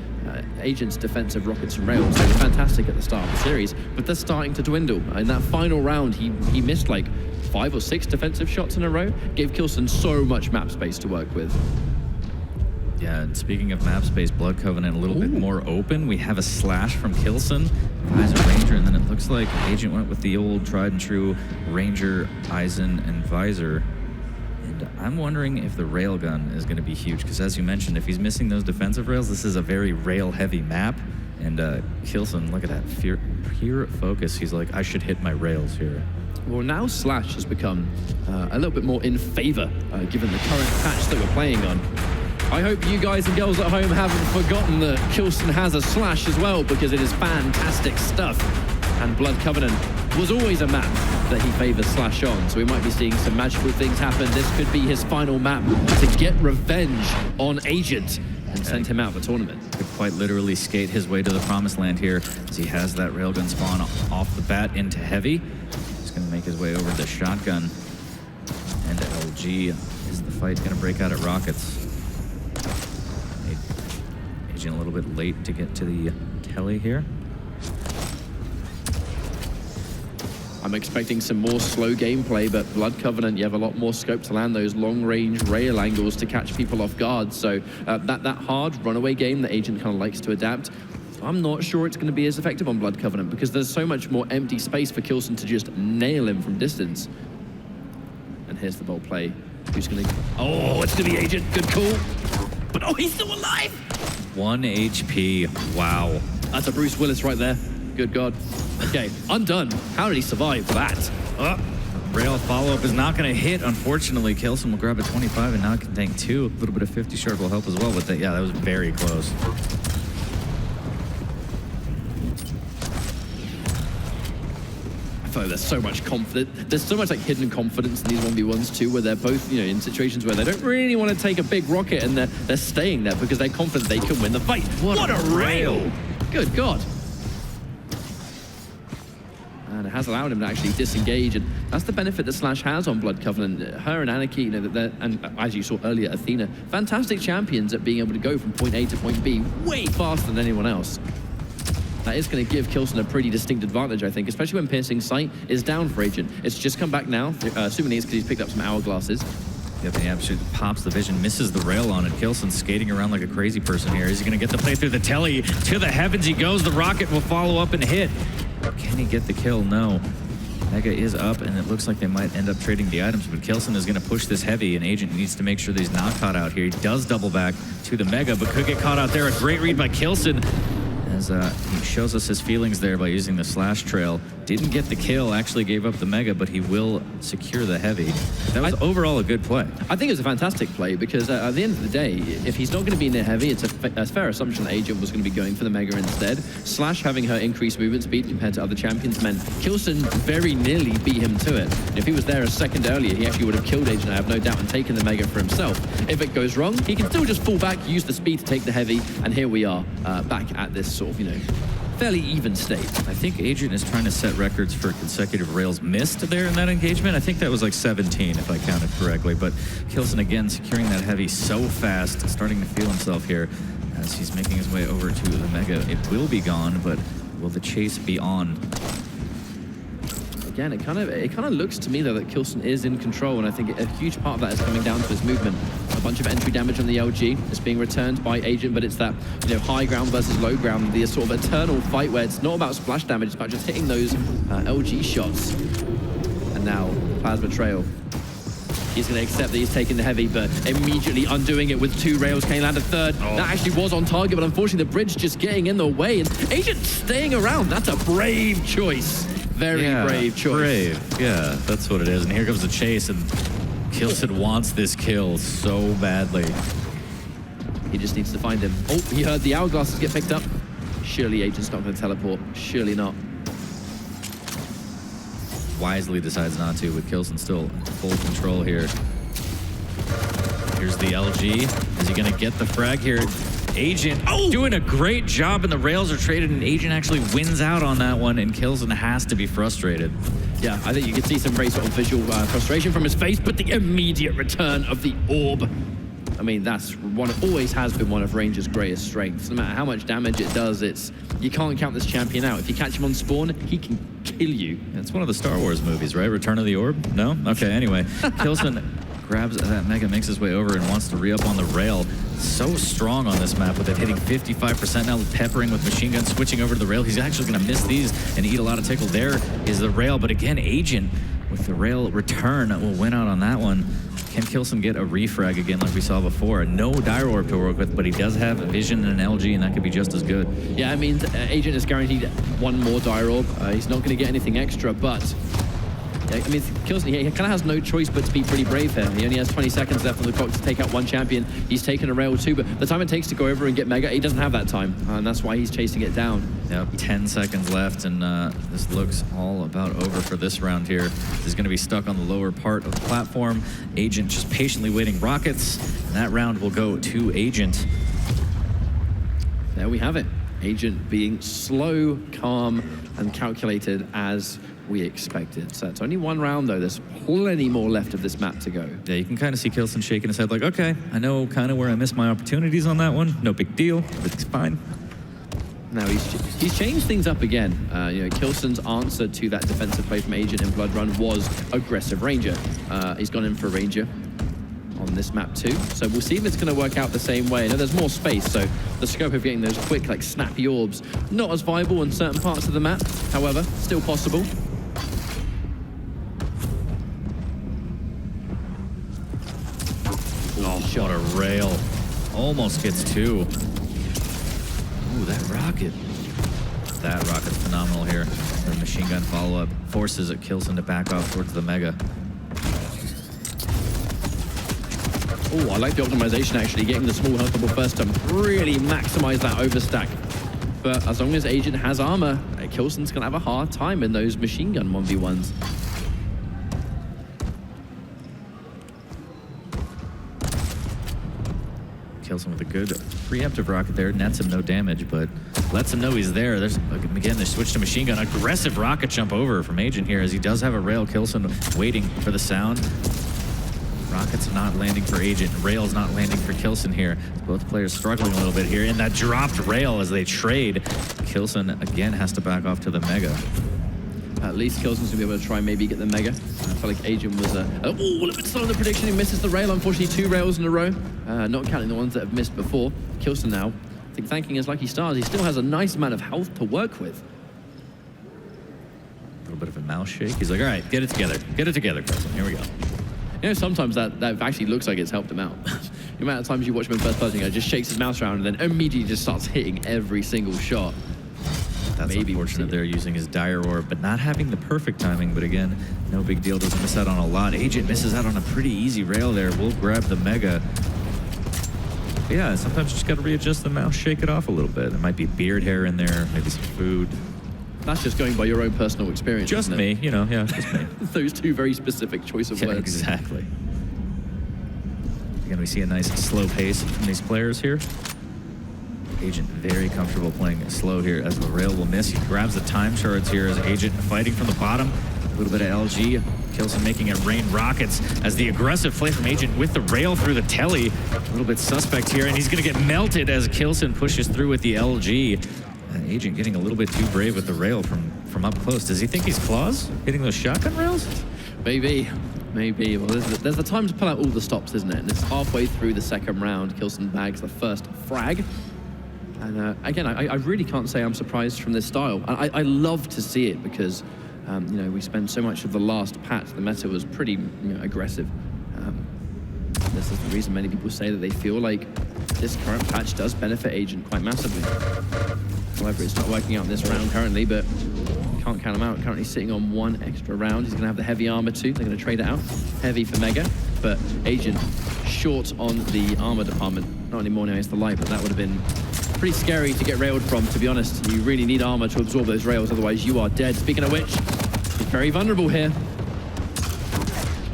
Agent's defensive rockets and rails, they were fantastic at the start of the series, but they're starting to dwindle. In that final round, he missed like 5 or 6 defensive shots in a row, gave K1llsen so much map space to work with. Yeah, and speaking of map space, Blood Covenant a little bit more open. We have a slash from K1llsen, Visor Ranger, and then it looks like Agent went with the old tried and true Ranger, Eisen, and Visor. And I'm wondering if the railgun is going to be huge, because as you mentioned, if he's missing those defensive rails, this is a very rail-heavy map. And K1llsen, look at that, pure focus. He's like, I should hit my rails here. Well, now Slash has become a little bit more in favor, given the current patch that we're playing on. I hope you guys and girls at home haven't forgotten that K1llsen has a Slash as well, because it is fantastic stuff. And Blood Covenant was always a map that he favors Slash on, so we might be seeing some magical things happen. This could be his final map to get revenge on Agent and send him out of the tournament. Could quite literally skate his way to the promised land here, as he has that railgun spawn off the bat into heavy. He's going to make his way over to shotgun and to LG. Is the fight going to break out at Rockets? Agent a little bit late to get to the telly here. I'm expecting some more slow gameplay, but Blood Covenant, you have a lot more scope to land those long-range rail angles to catch people off guard. So that hard runaway game that Agent kind of likes to adapt, I'm not sure it's going to be as effective on Blood Covenant, because there's so much more empty space for K1llsen to just nail him from distance. And here's the bold play. Who's going to... Oh, it's going to be Agent. Good call. But oh, he's still alive. 1 HP. Wow. That's a Bruce Willis right there. Good God. Okay, undone. How did he survive that? Rail follow-up is not going to hit, unfortunately. K1llsen will grab a 25 and now can tank 2. A little bit of 50 shard will help as well with that. Yeah, that was very close. I feel like there's so much confidence. There's so much like hidden confidence in these 1v1s too, where they're both, you know, in situations where they don't really want to take a big rocket, and they're staying there because they're confident they can win the fight. What a rail! Good God. And it has allowed him to actually disengage, and that's the benefit that Slash has on Blood Covenant. Her and Anarchy, you know, and as you saw earlier, Athena, fantastic champions at being able to go from point A to point B way faster than anyone else. That is going to give K1llsen a pretty distinct advantage, I think, especially when Piercing Sight is down for Agent. It's just come back now, assuming it's because he's picked up some hourglasses. Yep, and he absolutely pops the vision, misses the rail on it. K1llsen skating around like a crazy person here. Is he going to get the play through the telly? To the heavens he goes. The rocket will follow up and hit. Can he get the kill? No. Mega is up, and it looks like they might end up trading the items, but K1llsen is going to push this heavy, and Agent needs to make sure that he's not caught out here. He does double back to the Mega, but could get caught out there. A great read by K1llsen, as he shows us his feelings there by using the Slash trail. Didn't get the kill, actually gave up the Mega, but he will secure the heavy. That was overall a good play. I think it was a fantastic play, because at the end of the day, if he's not going to be near heavy, it's a fair assumption that Agent was going to be going for the Mega instead. Slash having her increased movement speed compared to other champions meant K1llsen very nearly beat him to it. And if he was there a second earlier, he actually would have killed Agent, I have no doubt, and taken the Mega for himself. If it goes wrong, he can still just fall back, use the speed to take the heavy, and here we are, back at this sort of, you know, fairly even state. I think Agent is trying to set records for consecutive rails missed there in that engagement. I think that was like 17, if I counted correctly. But K1llsen again securing that heavy so fast, starting to feel himself here as he's making his way over to the Mega. It will be gone, but will the chase be on? Again, it kind of looks to me though that K1llsen is in control, and I think a huge part of that is coming down to his movement. A bunch of entry damage on the LG is being returned by Agent, but it's that, you know, high ground versus low ground, the sort of eternal fight where it's not about splash damage, it's about just hitting those LG shots. And now Plasma Trail. He's going to accept that he's taking the heavy, but immediately undoing it with 2 rails. Can he land a third? Oh. That actually was on target, but unfortunately the bridge just getting in the way, and Agent staying around. That's a brave choice. Very brave choice. Brave, yeah, that's what it is. And here comes the chase, and K1llsen wants this kill so badly. He just needs to find him. Oh, he heard the hourglasses get picked up. Surely Agent's not going to teleport. Surely not. Wisely decides not to, with K1llsen still in full control here. Here's the LG. Is he going to get the frag here? Agent doing a great job, and the rails are traded, and Agent actually wins out on that one, and K1llsen has to be frustrated. Yeah, I think you can see some very sort of visual frustration from his face, but the immediate return of the orb. I mean, that's always has been one of Ranger's greatest strengths. No matter how much damage it does, you can't count this champion out. If you catch him on spawn, he can kill you. It's one of the Star Wars movies, right? Return of the Orb? No? Okay, anyway. K1llsen grabs that Mega, makes his way over and wants to re-up on the rail. So strong on this map with it hitting 55% now, peppering with machine guns, switching over to the rail. He's actually going to miss these and eat a lot of tickle. There is the rail, but again, Agent with the rail return will win out on that one. Can K1llsen get a refrag again like we saw before? No Dire Orb to work with, but he does have a Vision and an LG, and that could be just as good. Yeah, I mean, Agent is guaranteed one more Dire Orb. He's not going to get anything extra, but I mean, K1llsen, he kind of has no choice but to be pretty brave here. He only has 20 seconds left on the clock to take out one champion. He's taken a rail too, but the time it takes to go over and get Mega, he doesn't have that time, and that's why he's chasing it down. Yep, 10 seconds left, and this looks all about over for this round here. He's going to be stuck on the lower part of the platform. Agent just patiently waiting rockets, and that round will go to Agent. There we have it. Agent being slow, calm, and calculated as we expected. So it's only one round, though. There's plenty more left of this map to go. Yeah, you can kind of see K1llsen shaking his head like, okay, I know kind of where I missed my opportunities on that one. No big deal. Everything's fine. Now he's changed things up again. You know, K1llsen's answer to that defensive play from Agent in Blood Run was aggressive Ranger. He's gone in for Ranger on this map too. So we'll see if it's going to work out the same way. Now there's more space, so the scope of getting those quick, like snappy orbs, not as viable in certain parts of the map. However, still possible. Oh, what a rail. Almost gets two. Ooh, that rocket. That rocket's phenomenal here. The machine gun follow-up forces K1llsen to back off towards the Mega. Oh, I like the optimization actually, getting the small health bubble first to really maximize that overstack. But as long as Agent has armor, K1llsen's gonna have a hard time in those machine gun 1v1s. K1llsen with a good preemptive rocket there. Nets him no damage, but lets him know he's there. There's, again, they switch to machine gun. Aggressive rocket jump over from Agent here as he does have a rail. K1llsen waiting for the sound. Rocket's not landing for Agent. Rail's not landing for K1llsen here. Both players struggling a little bit here. And that dropped rail as they trade. K1llsen again has to back off to the Mega. At least K1llsen's gonna be able to try and maybe get the Mega. I felt like Agent was a little bit slow in the prediction. He misses the rail. Unfortunately, 2 rails in a row. Not counting the ones that have missed before. K1llsen now, I think thanking his lucky stars, he still has a nice amount of health to work with. A little bit of a mouse shake. He's like, all right, get it together. Get it together, K1llsen. Here we go. You know, sometimes that actually looks like it's helped him out. The amount of times you watch him in first person, he just shakes his mouse around and then immediately just starts hitting every single shot. That's Maybe unfortunate there using his Dire Orb, but not having the perfect timing. But again, no big deal. Doesn't miss out on a lot. Agent misses out on a pretty easy rail there. We'll grab the Mega. But yeah, sometimes you just got to readjust the mouse, shake it off a little bit. There might be beard hair in there, maybe some food. That's just going by your own personal experience. Just me, you know, yeah, just me. Those two very specific choice of words. Exactly. Again, we see a nice slow pace from these players here. Agent very comfortable playing slow here as the rail will miss. He grabs the time shards here as Agent fighting from the bottom. A little bit of LG. K1llsen making it rain rockets as the aggressive play from Agent with the rail through the telly. A little bit suspect here, and he's going to get melted as K1llsen pushes through with the LG. Agent getting a little bit too brave with the rail from up close. Does he think he's Claws hitting those shotgun rails? Maybe. Well, there's the time to pull out all the stops, isn't it? And it's halfway through the second round. K1llsen bags the first frag. And again, I really can't say I'm surprised from this style. I love to see it because, you know, we spent so much of the last patch. The meta was pretty aggressive. This is the reason many people say that they feel like this current patch does benefit Agent quite massively. However, it's not working out in this round currently, but can't count him out. Currently sitting on 1 extra round. He's going to have the heavy armor too. They're going to trade it out. Heavy for Mega, but Agent short on the armor department. Not anymore now, it's the light, but that would have been pretty scary to get railed from, to be honest. You really need armor to absorb those rails, otherwise you are dead. Speaking of which, he's very vulnerable here.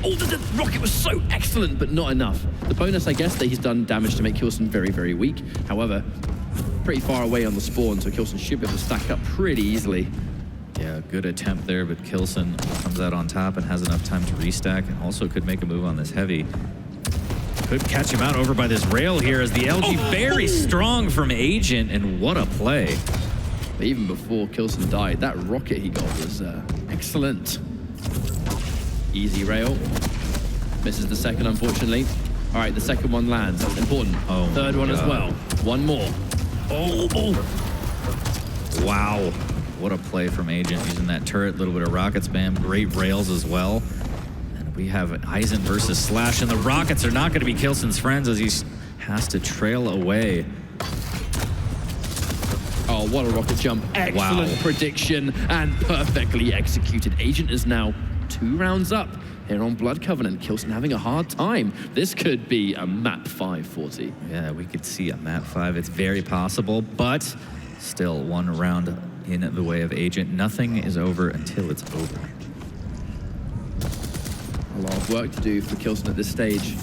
Oh, the rocket was so excellent, but not enough. The bonus, I guess, that he's done damage to make K1llsen very, very weak. However, pretty far away on the spawn, so K1llsen should be able to stack up pretty easily. Yeah, good attempt there, but K1llsen comes out on top and has enough time to restack, and also could make a move on this heavy. Could catch him out over by this rail here as the LG very strong from Agent, and what a play. But even before K1llsen died, that rocket he got was excellent. Easy rail. Misses the second, unfortunately. All right, the second one lands. That's important. Oh, third one as well. One more. Wow. What a play from Agent using that turret, little bit of rocket spam, great rails as well. And we have Eisen versus Slash, and the rockets are not going to be K1llsen's friends as he has to trail away. Oh, what a rocket jump. Excellent prediction and perfectly executed. Agent is now 2 rounds up here on Blood Covenant. K1llsen having a hard time. This could be a map 540. Yeah, we could see a map 5. It's very possible, but still 1 round in the way of Agent. Nothing is over until it's over. A lot of work to do for K1llsen at this stage.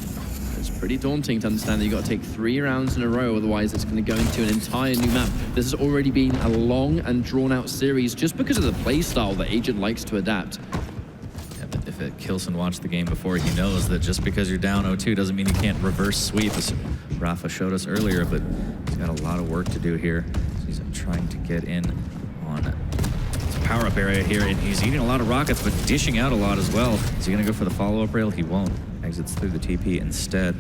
It's pretty daunting to understand that you've got to take 3 rounds in a row, otherwise it's going to go into an entire new map. This has already been a long and drawn-out series just because of the playstyle that Agent likes to adapt. Yeah, but if K1llsen watched the game before, he knows that just because you're down 0-2 doesn't mean you can't reverse sweep, as Rafa showed us earlier, but he's got a lot of work to do here. So he's trying to get in on his power-up area here, and he's eating a lot of rockets, but dishing out a lot as well. Is he going to go for the follow-up rail? He won't. Exits through the TP instead.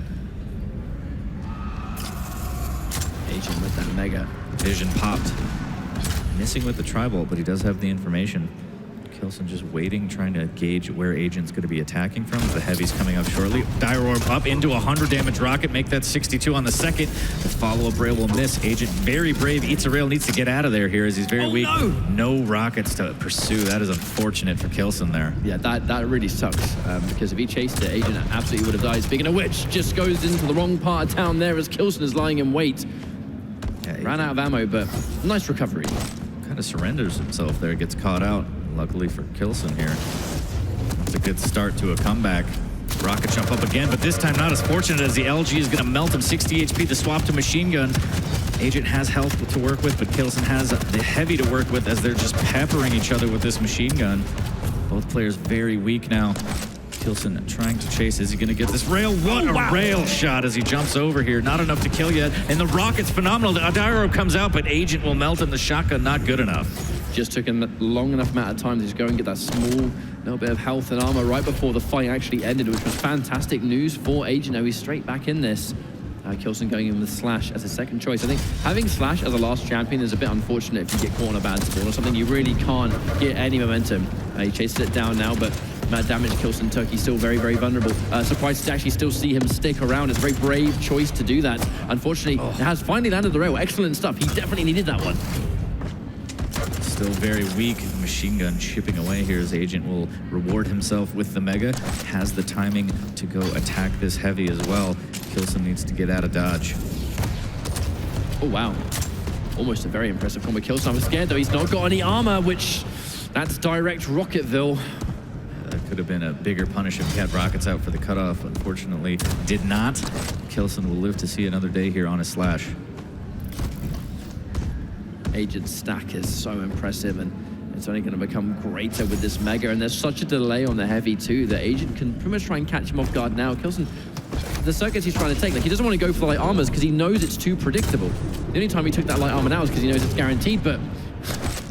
Agent with that mega. Vision popped. Missing with the tri-bolt, but he does have the information. K1llsen just waiting, trying to gauge where Agent's going to be attacking from. The heavy's coming up shortly. Dire Orb up into 100 damage rocket, make that 62 on the second. The follow-up rail will miss. Agent, very brave, eats a rail, needs to get out of there here as he's very weak. No rockets to pursue. That is unfortunate for K1llsen there. Yeah, that really sucks, because if he chased it, Agent absolutely would have died. Speaking of which, just goes into the wrong part of town there as K1llsen is lying in wait. Yeah, Ran out of ammo, but nice recovery. Kind of surrenders himself there, gets caught out. Luckily for K1llsen here. That's a good start to a comeback. Rocket jump up again, but this time not as fortunate as the LG is going to melt him. 60 HP to swap to machine gun. Agent has health to work with, but K1llsen has the heavy to work with as they're just peppering each other with this machine gun. Both players very weak now. K1llsen trying to chase. Is he going to get this rail? What a rail shot as he jumps over here. Not enough to kill yet. And the rocket's phenomenal. The Dire Orb comes out, but Agent will melt him. The shotgun not good enough. Just took him a long enough amount of time to just go and get that small little bit of health and armor right before the fight actually ended, which was fantastic news for Agent. Now he's straight back in this. K1llsen going in with Slash as a second choice. I think having Slash as a last champion is a bit unfortunate if you get caught on a bad spawn or something. You really can't get any momentum. He chases it down now, but amount of damage K1llsen took, he's still very, very vulnerable. Surprised to actually still see him stick around. It's a very brave choice to do that. Unfortunately, it has finally landed the rail. Excellent stuff. He definitely needed that one. Still very weak. Machine gun chipping away here as Agent will reward himself with the mega. Has the timing to go attack this heavy as well. K1llsen needs to get out of dodge. Oh, wow. Almost a very impressive combo. K1llsen, I'm scared though. He's not got any armor, which that's direct Rocketville. That could have been a bigger punish if he had rockets out for the cutoff. Unfortunately, did not. K1llsen will live to see another day here on his Slash. Agent's stack is so impressive, and it's only going to become greater with this mega, and there's such a delay on the heavy too that Agent can pretty much try and catch him off guard now. K1llsen, the circuits he's trying to take, like he doesn't want to go for the light armors because he knows it's too predictable. The only time he took that light armor now is because he knows it's guaranteed, but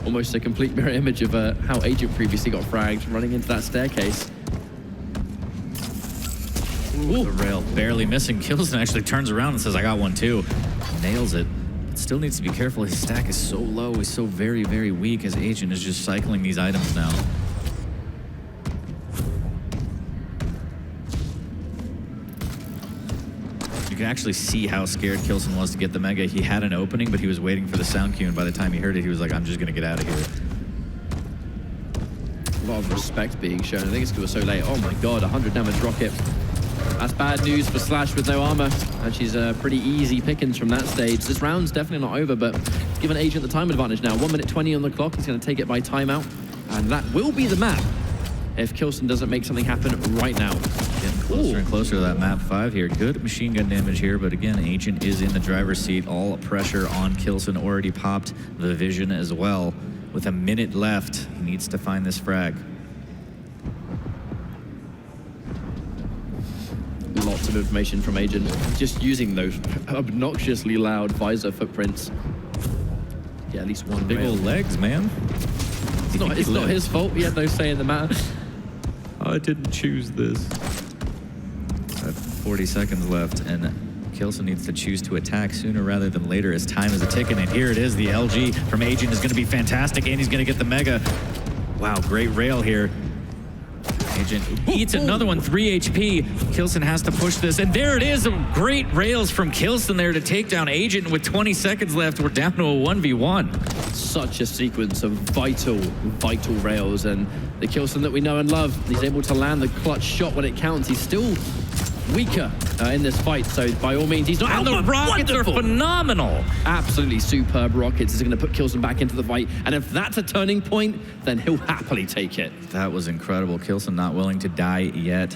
almost a complete mirror image of how Agent previously got fragged running into that staircase. Ooh, the rail barely missing. K1llsen actually turns around and says, I got one too. Nails it. Still needs to be careful. His stack is so low. He's so very, very weak as Agent is just cycling these items now. You can actually see how scared K1llsen was to get the mega. He had an opening, but he was waiting for the sound cue, and by the time he heard it, he was like, I'm just going to get out of here. A lot of respect being shown. I think it's because we're so late. Oh my god, 100 damage rocket. That's bad news for Slash with no armor. And she's pretty easy pickings from that stage. This round's definitely not over, but it's given Agent the time advantage now. 1 minute 20 on the clock. He's going to take it by timeout. And that will be the map if K1llsen doesn't make something happen right now. Getting closer and closer to that map 5 here. Good machine gun damage here, but again, Agent is in the driver's seat. All pressure on K1llsen. Already popped the vision as well. With a minute left, he needs to find this frag. Lots of information from Agent, just using those obnoxiously loud visor footprints. Yeah, at least one big old legs, man. It's not his fault. He had no say in the matter. I didn't choose this. 40 seconds left, and K1llsen needs to choose to attack sooner rather than later as time is a ticking. And here it is, the LG from Agent is going to be fantastic, and he's going to get the Mega. Wow, great rail here. Agent eats another one, 3 HP. K1llsen has to push this, and there it is. Great rails from K1llsen there to take down Agent. With 20 seconds left, we're down to a 1v1. Such a sequence of vital rails, and the K1llsen that we know and love, he's able to land the clutch shot when it counts. He's still weaker in this fight, so by all means, he's not And the rockets are phenomenal. Absolutely superb rockets. This is going to put K1llsen back into the fight, and if that's a turning point, then he'll happily take it. That was incredible. K1llsen not willing to die yet.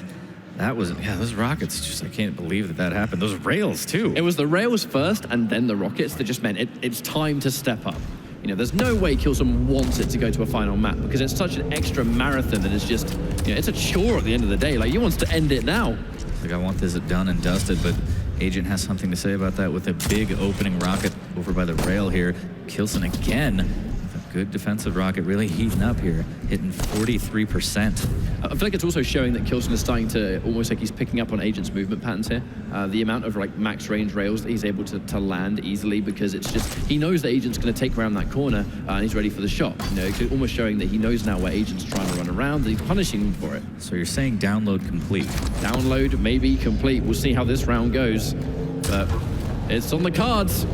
That was, yeah, those rockets, just, I can't believe that happened. Those rails, too. It was the rails first, and then the rockets that just meant it's time to step up. You know, there's no way K1llsen wants it to go to a final map, because it's such an extra marathon that it's just, you know, it's a chore at the end of the day. Like, he wants to end it now. Like, I want this done and dusted, but Agent has something to say about that with a big opening rocket over by the rail here. K1llsen again with a good defensive rocket, really heating up here, hitting 43%. I feel like it's also showing that K1llsen is starting to, almost like he's picking up on Agent's movement patterns here. The amount of like max range rails that he's able to land easily, because it's just, he knows that Agent's going to take around that corner and he's ready for the shot. You know, it's almost showing that he knows now where Agent's trying to run around and he's punishing him for it. So you're saying download complete? Download maybe complete. We'll see how this round goes, but it's on the cards.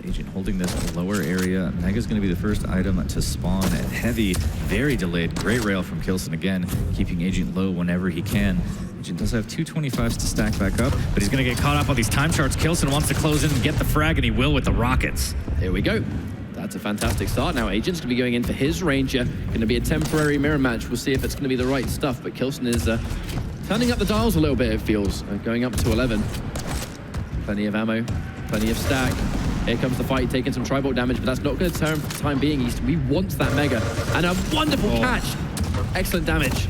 Agent holding this lower area. Mega's going to be the first item to spawn at heavy, very delayed. Great rail from K1llsen again, keeping Agent low whenever he can. Agent does have 225s to stack back up, but he's going to get caught up on these time charts. K1llsen wants to close in and get the frag, and he will with the rockets. Here we go. That's a fantastic start. Now Agent's going to be going in for his Ranger. Going to be a temporary mirror match. We'll see if it's going to be the right stuff, but K1llsen is turning up the dials a little bit, it feels. Going up to 11. Plenty of ammo, plenty of stack. Here comes the fight, taking some tri-bolt damage, but that's not going to turn for the time being. We want that Mega. And a wonderful catch. Excellent damage.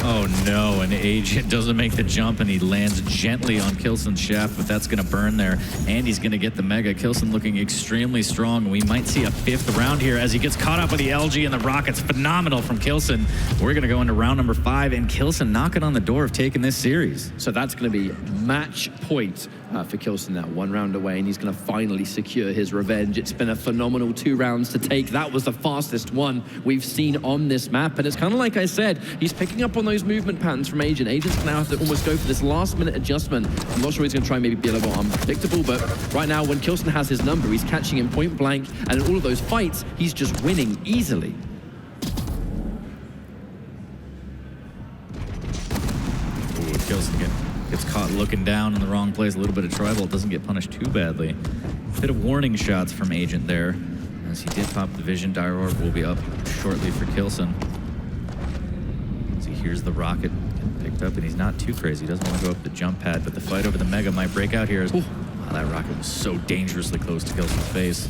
Oh no, and Agent doesn't make the jump, and he lands gently on K1llsen's shaft, but that's going to burn there, and he's going to get the Mega. K1llsen looking extremely strong. We might see a 5th round here as he gets caught up with the LG and the rockets. Phenomenal from K1llsen. We're going to go into round number 5, and K1llsen knocking on the door of taking this series. So that's going to be match point for K1llsen now. 1 round away, and he's going to finally secure his revenge. It's been a phenomenal 2 rounds to take. That was the fastest one we've seen on this map, and it's kind of like I said, he's picking up on those movement patterns from Agent. Agent's going to have to almost go for this last-minute adjustment. I'm not sure he's going to try and maybe be a little unpredictable, but right now, when K1llsen has his number, he's catching him point blank, and in all of those fights, he's just winning easily. Ooh, K1llsen gets caught looking down in the wrong place. A little bit of tri-bolt, doesn't get punished too badly. Bit of warning shots from Agent there, as he did pop the vision. Dire Orb will be up shortly for K1llsen. Here's the rocket picked up, and he's not too crazy. He doesn't want to go up the jump pad, but the fight over the Mega might break out here. Wow, that rocket was so dangerously close to K1llsen's face.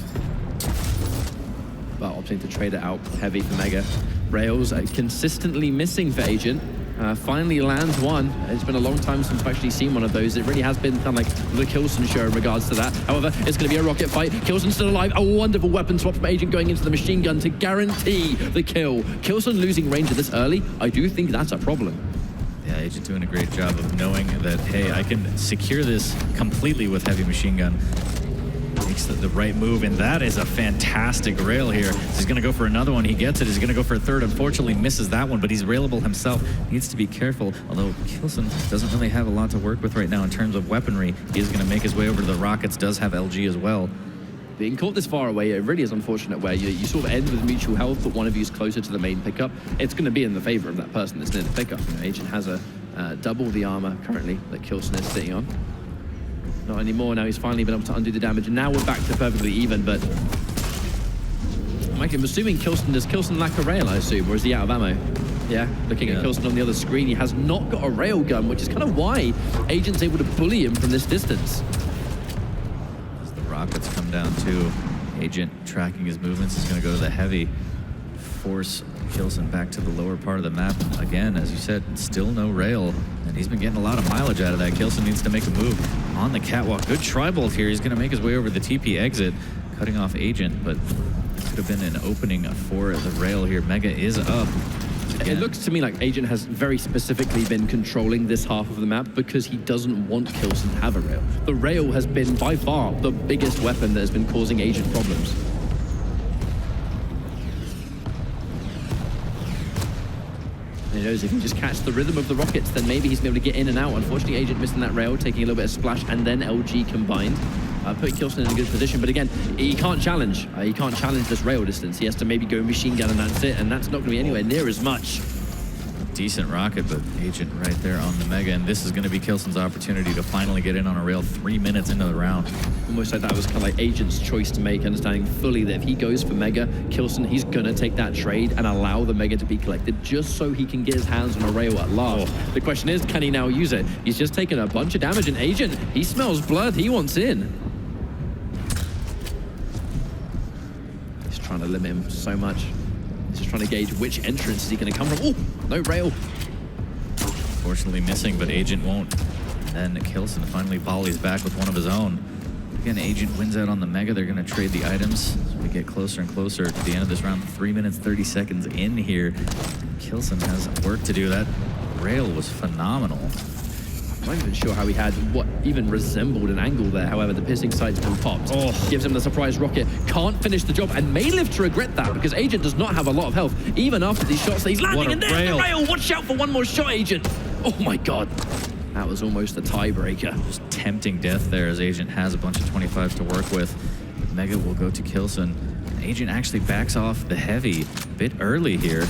But opting to trade it out heavy for Mega. Rails are consistently missing for Agent. Finally lands one. It's been a long time since I've actually seen one of those. It really has been kind of like the K1llsen show in regards to that. However, it's going to be a rocket fight. K1llsen's still alive. A wonderful weapon swap from Agent going into the machine gun to guarantee the kill. K1llsen losing range this early, I do think that's a problem. Yeah, Agent doing a great job of knowing that, hey, I can secure this completely with heavy machine gun. Makes the right move, and that is a fantastic rail here. He's going to go for another one. He gets it. He's going to go for a third. Unfortunately, misses that one, but he's railable himself. Needs to be careful, although K1llsen doesn't really have a lot to work with right now in terms of weaponry. He is going to make his way over to the rockets, does have LG as well. Being caught this far away, it really is unfortunate where you sort of end with mutual health, but one of you is closer to the main pickup. It's going to be in the favor of that person that's near the pickup. You know, Agent has a double the armor currently that K1llsen is sitting on. Not anymore. Now he's finally been able to undo the damage, and now we're back to perfectly even, but Mike, I'm assuming K1llsen, does K1llsen lack a rail, I assume, or is he out of ammo? Yeah, looking at K1llsen on the other screen, he has not got a rail gun, which is kind of why Agent's able to bully him from this distance. As the rockets come down too, Agent tracking his movements is going to go to the heavy, force K1llsen back to the lower part of the map. Again, as you said, still no rail, and he's been getting a lot of mileage out of that. K1llsen needs to make a move on the catwalk. Good tri-bolt here. He's going to make his way over the TP exit, cutting off Agent, but it could have been an opening for the rail here. Mega is up. It looks to me like Agent has very specifically been controlling this half of the map because he doesn't want K1llsen to have a rail. The rail has been by far the biggest weapon that has been causing Agent problems. And he knows if he can just catch the rhythm of the rockets, then maybe he's going to be able to get in and out. Unfortunately, Agent missing that rail, taking a little bit of splash, and then LG combined. Putting K1llsen in a good position, but again, he can't challenge. He can't challenge this rail distance. He has to maybe go machine gun and that's it, and that's not going to be anywhere near as much. Decent rocket, but Agent right there on the Mega, and this is going to be K1llsen's opportunity to finally get in on a rail 3 minutes into the round. Almost like that was kind of like Agent's choice to make, understanding fully that if he goes for Mega, K1llsen, he's going to take that trade and allow the Mega to be collected just so he can get his hands on a rail at last. The question is, can he now use it? He's just taken a bunch of damage, and Agent, he smells blood. He wants in. Trying to limit him so much. He's just trying to gauge which entrance is he going to come from. Oh, no rail. Fortunately missing, but Agent won't. And then K1llsen finally volleys back with one of his own. Again, Agent wins out on the Mega. They're going to trade the items as we get closer and closer to the end of this round. 3 minutes, 30 seconds in here. K1llsen has work to do. That rail was phenomenal. I'm not even sure how he had what even resembled an angle there. However, the piercing sight's been popped. Gives him the surprise rocket. Can't finish the job and may live to regret that because Agent does not have a lot of health, even after these shots that he's landing. And there's the rail. Watch out for one more shot, Agent. Oh my God. That was almost a tiebreaker. Just tempting death there as Agent has a bunch of 25s to work with. Mega will go to K1llsen. Agent actually backs off the heavy a bit early here.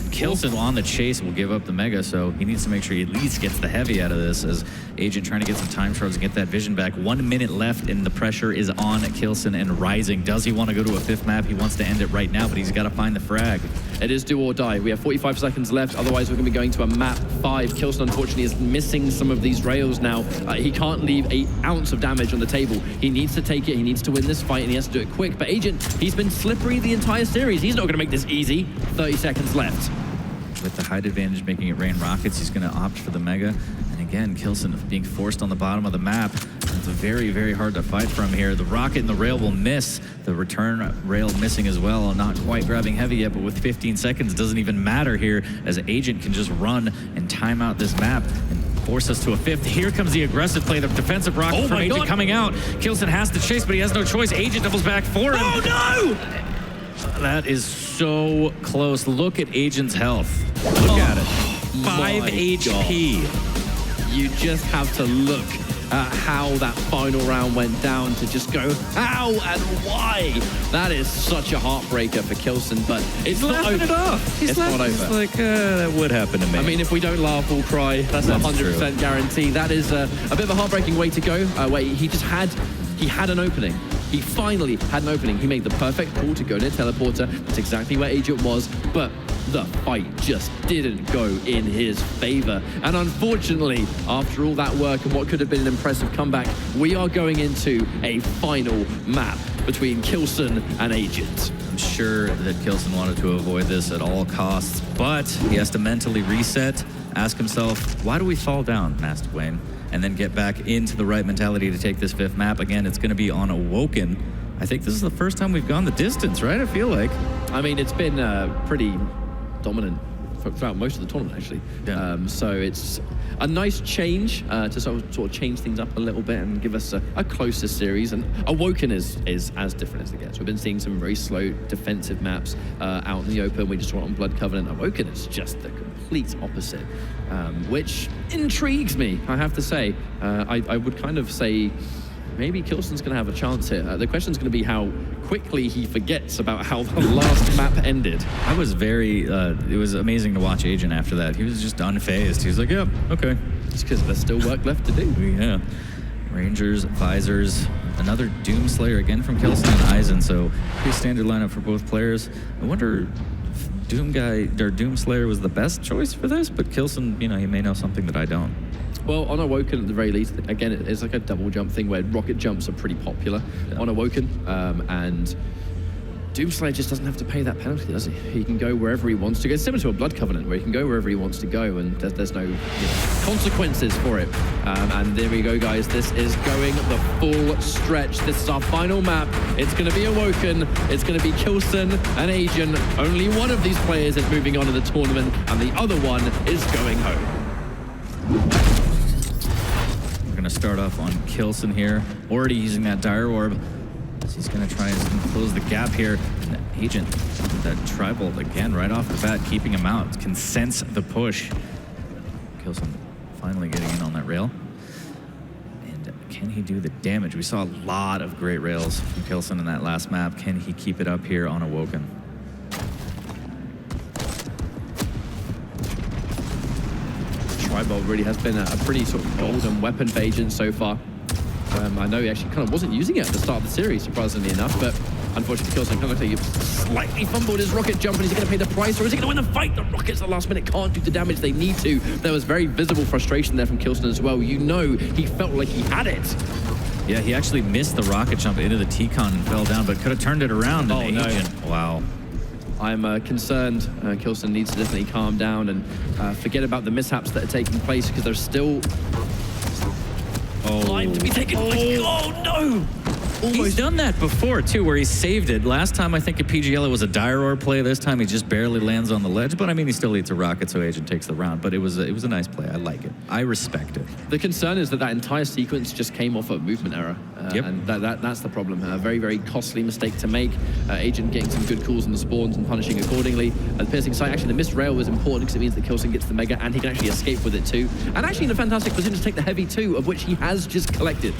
K1llsen on the chase will give up the Mega, so he needs to make sure he at least gets the heavy out of this as Agent trying to get some time shards and get that vision back. 1 minute left and the pressure is on K1llsen and rising. Does he want to go to a 5th map? He wants to end it right now, but he's got to find the frag. It is do or die. We have 45 seconds left, otherwise we're going to be going to a map 5. K1llsen unfortunately is missing some of these rails now. He can't leave an ounce of damage on the table. He needs to take it, he needs to win this fight, and he has to do it quick. But Agent, he's been slippery the entire series. He's not going to make this easy. 30 seconds left. With the height advantage making it rain rockets, he's going to opt for the Mega. And again, K1llsen being forced on the bottom of the map. It's very, very hard to fight from here. The rocket and the rail will miss. The return rail missing as well. Not quite grabbing heavy yet, but with 15 seconds, doesn't even matter here as Agent can just run and time out this map and force us to a 5th. Here comes the aggressive play, the defensive rocket from Agent coming out. K1llsen has to chase, but he has no choice. Agent doubles back for him. Oh no! That is so close. Look at Agent's health. Look at it. 5 HP. God. You just have to look at how that final round went down to just go, how and why? That is such a heartbreaker for K1llsen, but it's not over. It off. It's not over. He's like, that would happen to me. I mean, if we don't laugh, we'll cry. That's 100% guarantee. That is a bit of a heartbreaking way to go. Where he just had an opening. He finally had an opening. He made the perfect call to go near teleporter. That's exactly where Agent was, but the fight just didn't go in his favor. And unfortunately, after all that work and what could have been an impressive comeback, we are going into a final map between K1llsen and Agent. I'm sure that K1llsen wanted to avoid this at all costs, but he has to mentally reset, ask himself, why do we fall down, Master Wayne? And then get back into the right mentality to take this 5th map. Again, it's going to be on Awoken. I think this is the first time we've gone the distance, right? I feel like. I mean, it's been pretty dominant throughout most of the tournament, actually. Yeah. So it's a nice change to sort of change things up a little bit and give us a closer series. And Awoken is as different as it gets. We've been seeing some very slow defensive maps out in the open. We just saw it on Blood Covenant. Awoken is just the complete opposite, which intrigues me, I have to say. I would kind of say maybe K1llsen's going to have a chance here. The question's going to be how quickly he forgets about how the last map ended. I was it was amazing to watch Agent after that. He was just unfazed. He was like, yeah, okay. It's because there's still work left to do. Yeah. Rangers, Visors, another Doomslayer again from K1llsen and Eisen, so pretty standard lineup for both players. I wonder if Doomslayer was the best choice for this, but K1llsen, he may know something that I don't. Well, on Awoken, at the very least, again, it's like a double jump thing where rocket jumps are pretty popular on Awoken, and Doomslayer just doesn't have to pay that penalty, does he? He can go wherever he wants to go. It's similar to a Blood Covenant, where he can go wherever he wants to go, and there's no consequences for it. And there we go, guys. This is going the full stretch. This is our final map. It's going to be Awoken. It's going to be K1llsen and Agent. Only one of these players is moving on in the tournament, and the other one is going home. We're going to start off on K1llsen here. Already using that Dire Orb. He's going to try and close the gap here. And Agent, that tribal again right off the bat, keeping him out. Can sense the push. K1llsen finally getting in on that rail. And can he do the damage? We saw a lot of great rails from K1llsen in that last map. Can he keep it up here on Awoken? Tribal really has been a pretty sort of golden weapon for Agent so far. I know he actually kind of wasn't using it at the start of the series, surprisingly enough, but unfortunately K1llsen kind of looks like he slightly fumbled his rocket jump, and is he going to pay the price, or is he going to win the fight? The rockets at the last minute can't do the damage they need to. There was very visible frustration there from K1llsen as well. You know, he felt like he had it. Yeah, he actually missed the rocket jump into the T-Con and fell down, but could have turned it around. Oh, and Agent, no. Wow. I'm concerned. K1llsen needs to definitely calm down and forget about the mishaps that are taking place, because there's still time to be taken. Oh no! He's done that before too, where he saved it. Last time I think at PGL it was a Dire Orb play. This time he just barely lands on the ledge, but I mean he still eats a rocket, so Agent takes the round. But it was a nice play. I like it. I respect it. The concern is that entire sequence just came off a movement error, and that's the problem. A very, very costly mistake to make. Agent getting some good calls on the spawns and punishing accordingly. The piercing sight, actually the missed rail was important because it means that K1llsen gets the Mega and he can actually escape with it too. And actually in a fantastic position to take the Heavy too, of which he has just collected.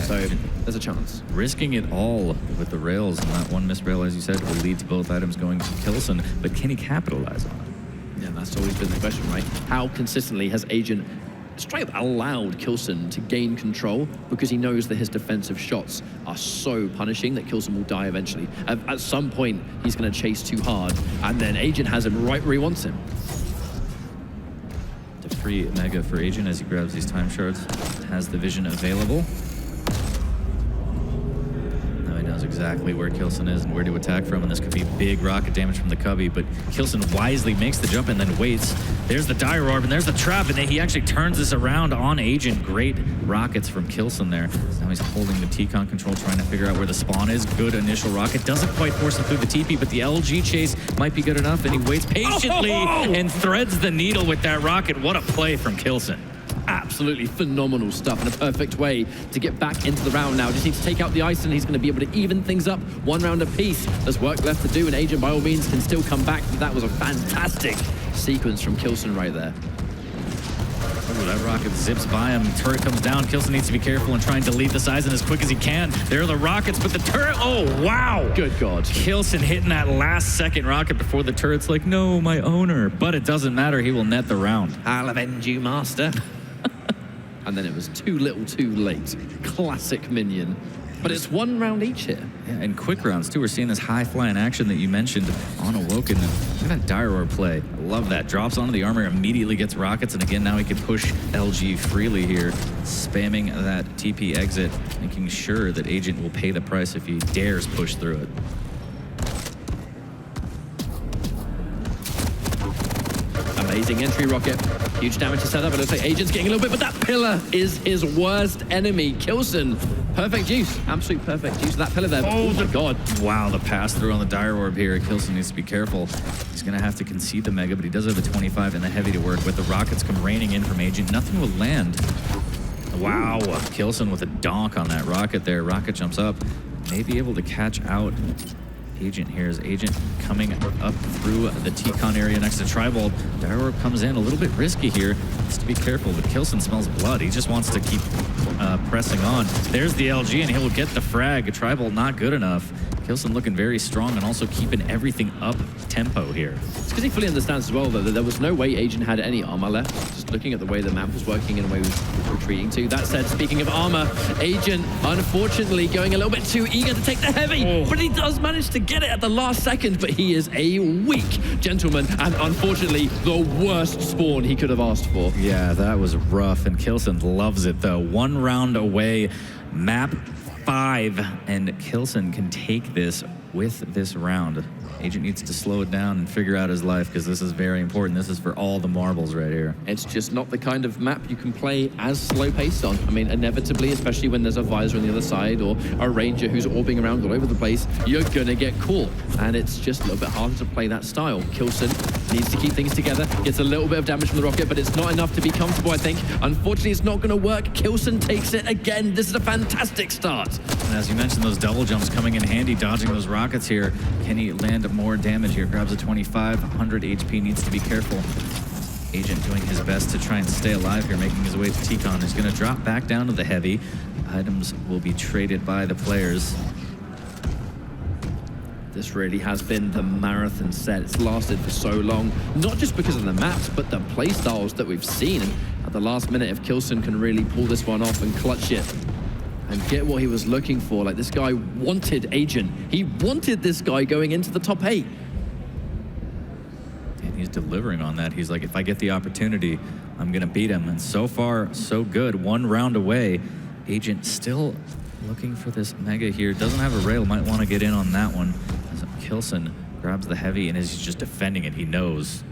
So there's a chance. Risking it all with the rails, and that one missed rail, as you said, will lead to both items going to K1llsen, but can he capitalize on it? Yeah, that's always been the question, right? How consistently has Agent straight up allowed K1llsen to gain control, because he knows that his defensive shots are so punishing that K1llsen will die eventually. At some point, he's going to chase too hard, and then Agent has him right where he wants him. The free Mega for Agent as he grabs these time shards, has the vision available. Exactly where K1llsen is and where to attack from, and this could be big rocket damage from the Cubby, but K1llsen wisely makes the jump and then waits. There's the Dire Orb, and there's the trap, and then he actually turns this around on Agent. Great rockets from K1llsen there. Now he's holding the T-Con control, trying to figure out where the spawn is. Good initial rocket. Doesn't quite force him through the TP, but the LG chase might be good enough, and he waits patiently and threads the needle with that rocket. What a play from K1llsen. Absolutely phenomenal stuff, and a perfect way to get back into the round now. Just needs to take out the ice, and he's going to be able to even things up. One round apiece. There's work left to do, and Agent by all means can still come back. But that was a fantastic sequence from K1llsen right there. Ooh, that rocket zips by him. Turret comes down. K1llsen needs to be careful and try and delete the Sizen as quick as he can. There are the rockets, but the turret, oh wow! Good God. K1llsen hitting that last second rocket before the turret's like, no, my owner. But it doesn't matter, he will net the round. I'll avenge you, master. And then it was too little too late. Classic minion. But it's one round each here. Yeah, and quick rounds too. We're seeing this high flying action that you mentioned on Awoken. Look at that Dire Orb play. I love that. Drops onto the armor, immediately gets rockets, and again now he can push LG freely here, spamming that TP exit, making sure that Agent will pay the price if he dares push through it. Amazing entry rocket. Huge damage to set up. It looks like Agent's getting a little bit, but that pillar is his worst enemy. K1llsen, perfect use. Absolute perfect use of that pillar there. Oh my God. Wow, the pass through on the Dire Orb here. K1llsen needs to be careful. He's going to have to concede the Mega, but he does have a 25 and the Heavy to work with. The rockets come raining in from Agent. Nothing will land. Wow, K1llsen with a donk on that rocket there. Rocket jumps up. May be able to catch out Agent here. As Agent coming up through the T-Con area next to Tribal. Dire Orb comes in a little bit risky here. Has to be careful, but K1llsen smells blood. He just wants to keep pressing on. There's the LG, and he'll get the frag. Tribal not good enough. K1llsen looking very strong and also keeping everything up tempo here. It's because he fully understands as well, though, that there was no way Agent had any armor left. Just looking at the way the map was working and the way he was retreating to. That said, speaking of armor, Agent, unfortunately, going a little bit too eager to take the Heavy, but he does manage to get it at the last second, but he is a weak gentleman, and unfortunately, the worst spawn he could have asked for. Yeah, that was rough, and K1llsen loves it, though. 1 round away, map 5, and K1llsen can take this with this round. Agent needs to slow it down and figure out his life, because this is very important. This is for all the marbles right here. It's just not the kind of map you can play as slow paced on. I mean, inevitably, especially when there's a visor on the other side or a ranger who's orbing around all over the place, you're gonna get caught. And it's just a little bit harder to play that style. K1llsen needs to keep things together, gets a little bit of damage from the rocket, but it's not enough to be comfortable, I think. Unfortunately, it's not gonna work. K1llsen takes it again. This is a fantastic start. And as you mentioned, those double jumps coming in handy, dodging those rockets here. Can he land more damage here? Grabs a 25, 100 HP, needs to be careful. Agent doing his best to try and stay alive here, making his way to T-Con. He's gonna drop back down to the heavy. Items will be traded by the players. This really has been the marathon set. It's lasted for so long, not just because of the maps, but the playstyles that we've seen. And at the last minute, if K1llsen can really pull this one off and clutch it and get what he was looking for, like this guy wanted Agent. He wanted this guy going into the top 8. And he's delivering on that. He's like, if I get the opportunity, I'm gonna beat him. And so far, so good. 1 round away. Agent still looking for this mega here. Doesn't have a rail, might want to get in on that one. As K1llsen grabs the heavy and is just defending it. He knows.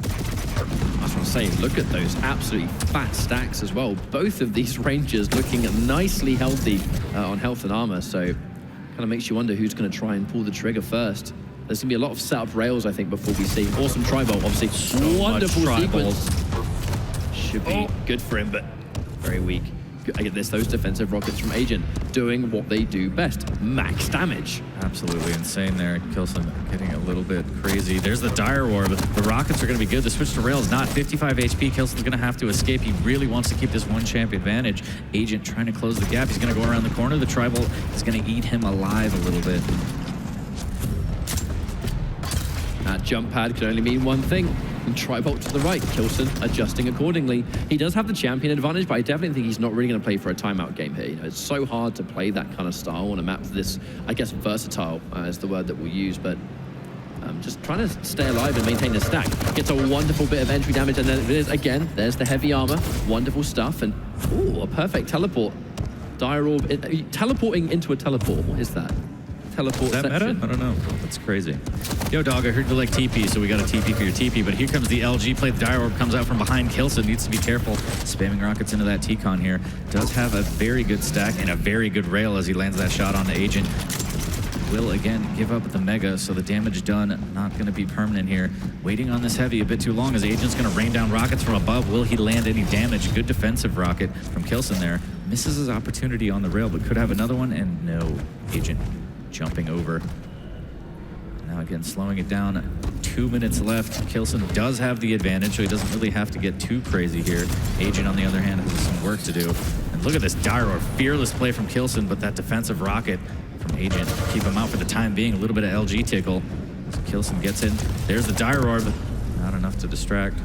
I was going to say, look at those absolutely fat stacks as well. Both of these Rangers looking nicely healthy on health and armor, so kind of makes you wonder who's going to try and pull the trigger first. There's going to be a lot of setup rails, I think, before we see. Awesome tri-bolt, obviously. So wonderful much sequence. Should be good for him, but very weak. I get this, those defensive rockets from Agent doing what they do best, max damage. Absolutely insane there. K1llsen getting a little bit crazy. There's the dire orb. The rockets are going to be good. The switch to rails not 55 HP. K1llsen's going to have to escape. He really wants to keep this one champ advantage. Agent trying to close the gap. He's going to go around the corner. The tribal is going to eat him alive a little bit. That jump pad could only mean one thing. And tri-bolt to the right, K1llsen adjusting accordingly. He does have the champion advantage, but I definitely think he's not really going to play for a timeout game here. You know, it's so hard to play that kind of style on a map this, I guess, versatile is the word that we'll use, but just trying to stay alive and maintain the stack. Gets a wonderful bit of entry damage, and then it is, again, there's the heavy armor, wonderful stuff, and ooh, a perfect teleport. Dire orb, teleporting into a teleport, what is that? Teleport Is that section. meta? I don't know. That's crazy. Yo, dog, I heard you like TP, so we got a TP for your TP, but here comes the LG play. The dire orb comes out from behind. K1llsen needs to be careful. Spamming rockets into that T-Con here. Does have a very good stack and a very good rail as he lands that shot on the Agent. Will, again, give up the mega, so the damage done not going to be permanent here. Waiting on this heavy a bit too long as Agent's going to rain down rockets from above. Will he land any damage? Good defensive rocket from K1llsen there. Misses his opportunity on the rail, but could have another one, and no. Agent jumping over. Now again, slowing it down. 2 minutes left. K1llsen does have the advantage, so he doesn't really have to get too crazy here. Agent, on the other hand, has some work to do. And look at this dire orb. Fearless play from K1llsen, but that defensive rocket from Agent. Keep him out for the time being. A little bit of LG tickle. So K1llsen gets in. There's the dire orb. Not enough to distract.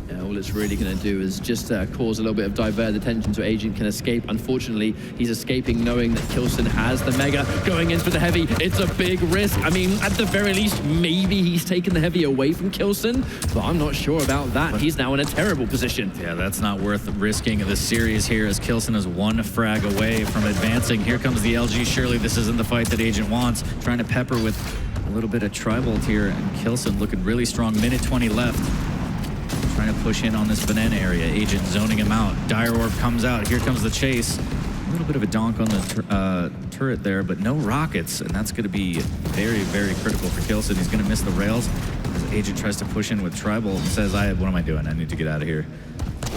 Yeah, all it's really going to do is just cause a little bit of diverted attention so Agent can escape. Unfortunately, he's escaping knowing that K1llsen has the mega. Going in for the heavy, it's a big risk. I mean, at the very least, maybe he's taken the heavy away from K1llsen, but I'm not sure about that. He's now in a terrible position. Yeah, that's not worth risking the series here as K1llsen is 1 frag away from advancing. Here comes the LG. Surely this isn't the fight that Agent wants. Trying to pepper with a little bit of tri-bolt here, and K1llsen looking really strong. Minute 20 left. Trying to push in on this banana area. Agent zoning him out. Dire orb comes out. Here comes the chase. A little bit of a donk on the turret there, but no rockets, and that's going to be very, very critical for K1llsen. He's going to miss the rails as Agent tries to push in with tri-bolt and says, what am I doing? I need to get out of here.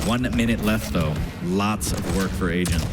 1 minute left, though. Lots of work for Agent.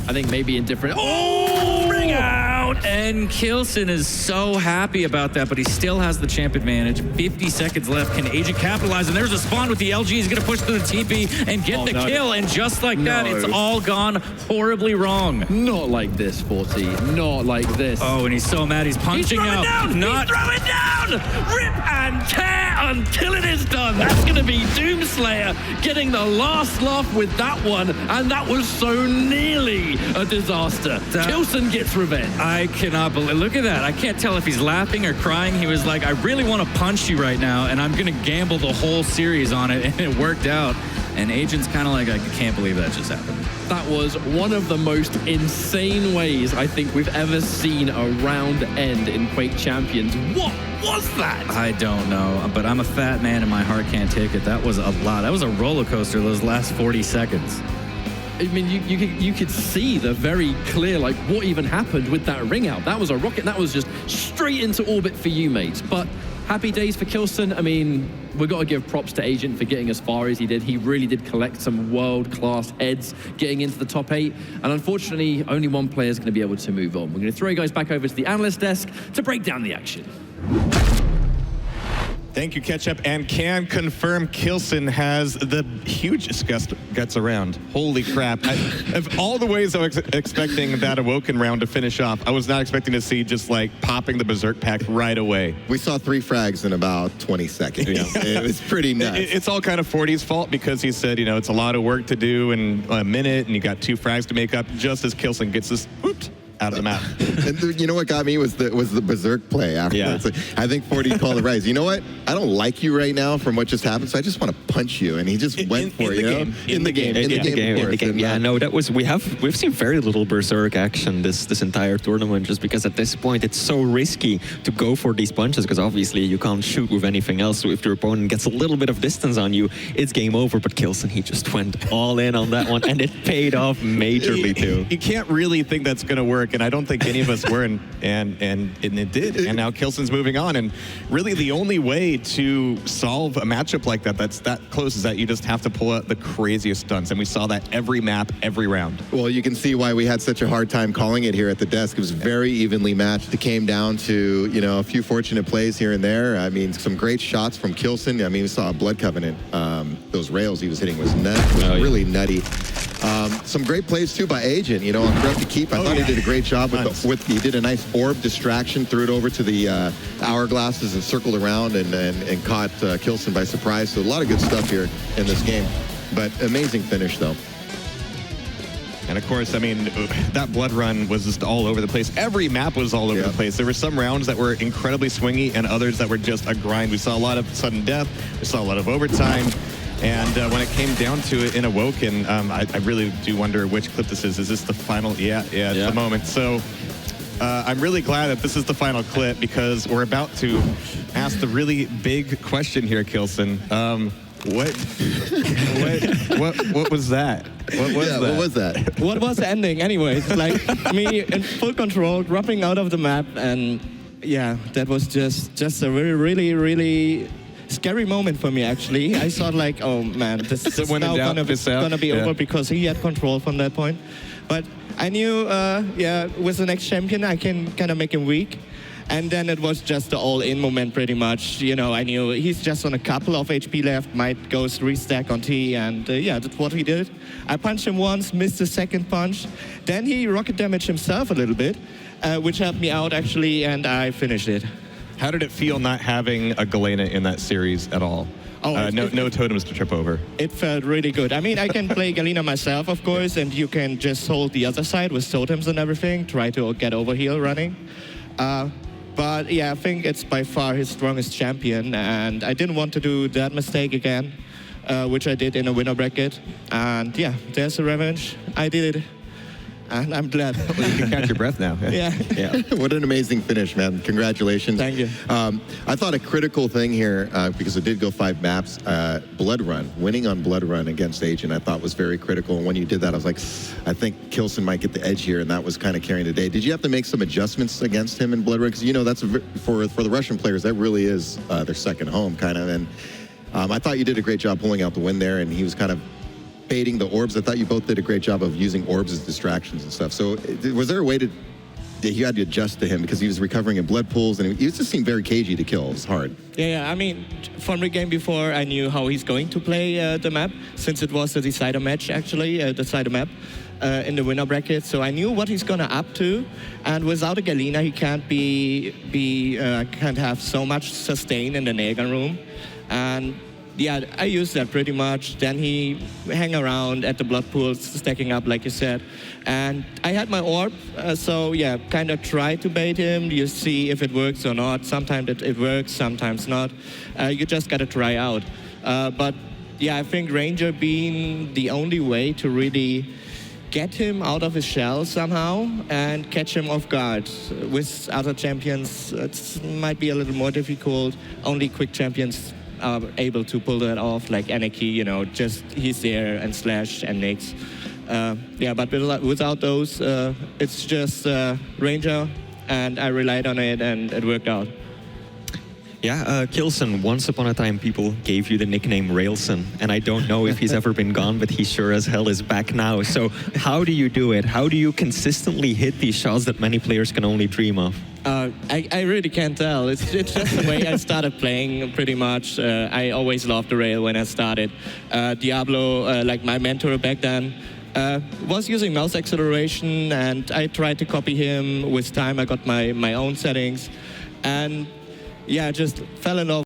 I think maybe in different... Oh, ring out! And K1llsen is so happy about that, but he still has the champ advantage. 50 seconds left. Can Agent capitalize? And there's a spawn with the LG. He's going to push through the TP and get the kill. And just like that, it's all gone horribly wrong. Not like this, 40. Not like this. Oh, and he's so mad. He's punching out. He's throwing down! Rip and tear until it is done. That's going to be Doomslayer getting the last laugh with that one. And that was so nearly a disaster. K1llsen gets revenge. I cannot believe, look at that. I can't tell if he's laughing or crying. He was like, I really want to punch you right now, and I'm going to gamble the whole series on it, and it worked out. And Agent's kind of like, I can't believe that just happened. That was one of the most insane ways I think we've ever seen a round end in Quake Champions. What was that? I don't know, but I'm a fat man and my heart can't take it. That was a lot. That was a roller coaster those last 40 seconds. I mean, you could see the very clear, like, what even happened with that ring out. That was a rocket. That was just straight into orbit for you, mates. But happy days for K1llsen. I mean, we've got to give props to Agent for getting as far as he did. He really did collect some world-class heads getting into the top 8. And unfortunately, only one player is going to be able to move on. We're going to throw you guys back over to the analyst desk to break down the action. Thank you, Ketchup, and can confirm K1llsen has the hugest guts around. Holy crap. Of all the ways I was expecting that Awoken round to finish off, I was not expecting to see just like popping the Berserk pack right away. We saw 3 frags in about 20 seconds. It was pretty nuts. It's all kind of 40's fault because he said, you know, it's a lot of work to do in a minute and you got 2 frags to make up just as K1llsen gets this, whoops, out of the map. And you know what got me was the Berserk play after that. So I think 40 called it right. You know what? I don't like you right now from what just happened, so I just want to punch you. And he just went for it, In the game. Yeah, no, that was, we've seen very little Berserk action this entire tournament, just because at this point it's so risky to go for these punches, because obviously you can't shoot with anything else. So if your opponent gets a little bit of distance on you, it's game over. But K1llsen, he just went all in on that one, and it paid off majorly too. You can't really think that's going to work, and I don't think any of us were, and it did. And now K1llsen's moving on, and really the only way to solve a matchup like that that's that close is that you just have to pull out the craziest stunts, and we saw that every map, every round. Well, you can see why we had such a hard time calling it here at the desk. It was very evenly matched. It came down to, you know, a few fortunate plays here and there. I mean, some great shots from K1llsen. I mean, we saw Blood Covenant. Those rails he was hitting was really nutty. Some great plays too by Agent, you know, on Corrupt to Keep. I thought he did a great job with he did a nice orb distraction, threw it over to the hourglasses and circled around and caught K1llsen by surprise. So a lot of good stuff here in this game, but amazing finish though. And of course, I mean, that blood run was just all over the place. Every map was all over the place. There were some rounds that were incredibly swingy and others that were just a grind. We saw a lot of sudden death. We saw a lot of overtime. And when it came down to it in Awoken, I really do wonder which clip this is. Is this the final? Yeah, it's the moment. So I'm really glad that this is the final clip, because we're about to ask the really big question here, K1llsen. What was that? What was that? What was that? What was the ending anyways? Like me in full control, dropping out of the map, and yeah, that was just a really scary moment for me, actually. I thought like, oh man, this is now gonna be over, because he had control from that point. But I knew, with the next champion, I can kind of make him weak. And then it was just the all-in moment, pretty much. You know, I knew he's just on a couple of HP left, might go 3-stack on T, and that's what he did. I punched him once, missed the second punch. Then he rocket damaged himself a little bit, which helped me out, actually, and I finished it. How did it feel not having a K1llsen in that series at all? Oh, no totems to trip over. It felt really good. I mean, I can play K1llsen myself, of course, and you can just hold the other side with totems and everything, try to get over heal running. But yeah, I think it's by far his strongest champion, and I didn't want to do that mistake again, which I did in a winner bracket. And yeah, there's a revenge. I did it, and I'm glad. Well, you can catch your breath now. Yeah. What an amazing finish, man. Congratulations. Thank you. I thought a critical thing here, because it did go 5 maps, Blood Run, winning on Blood Run against Agent, I thought was very critical. And when you did that, I was like, I think K1llsen might get the edge here, and that was kind of carrying the day. Did you have to make some adjustments against him in Blood Run? Because, you know, that's for the Russian players, that really is their second home, kind of. And I thought you did a great job pulling out the win there, and he was kind of baiting the orbs. I thought you both did a great job of using orbs as distractions and stuff. So was there a way that you had to adjust to him, because he was recovering in blood pools, and he just seemed very cagey to kill. It was hard. Yeah, I mean, from the game before, I knew how he's going to play the map, since it was the decider match, actually, the decider map in the winner bracket. So I knew what he's gonna up to, and without a K1llsen, he can't have so much sustain in the nail gun room. And yeah, I used that pretty much. Then he hang around at the blood pools, stacking up, like you said. And I had my orb, so yeah, kind of try to bait him. You see if it works or not. Sometimes it works, sometimes not. You just gotta try out. But yeah, I think Ranger being the only way to really get him out of his shell somehow and catch him off guard. With other champions, it might be a little more difficult. Only quick champions are able to pull that off, like Anarchy, you know, just he's there and Slash and Nyx. Yeah, but without those, it's just Ranger, and I relied on it, and it worked out. Yeah, K1llsen, once upon a time people gave you the nickname Railson, and I don't know if he's ever been gone, but he sure as hell is back now. So how do you do it? How do you consistently hit these shots that many players can only dream of? I really can't tell. It's just the way I started playing, pretty much. I always loved the rail when I started. Diablo, like my mentor back then, was using mouse acceleration, and I tried to copy him. With time, I got my own settings, and yeah, just fell in love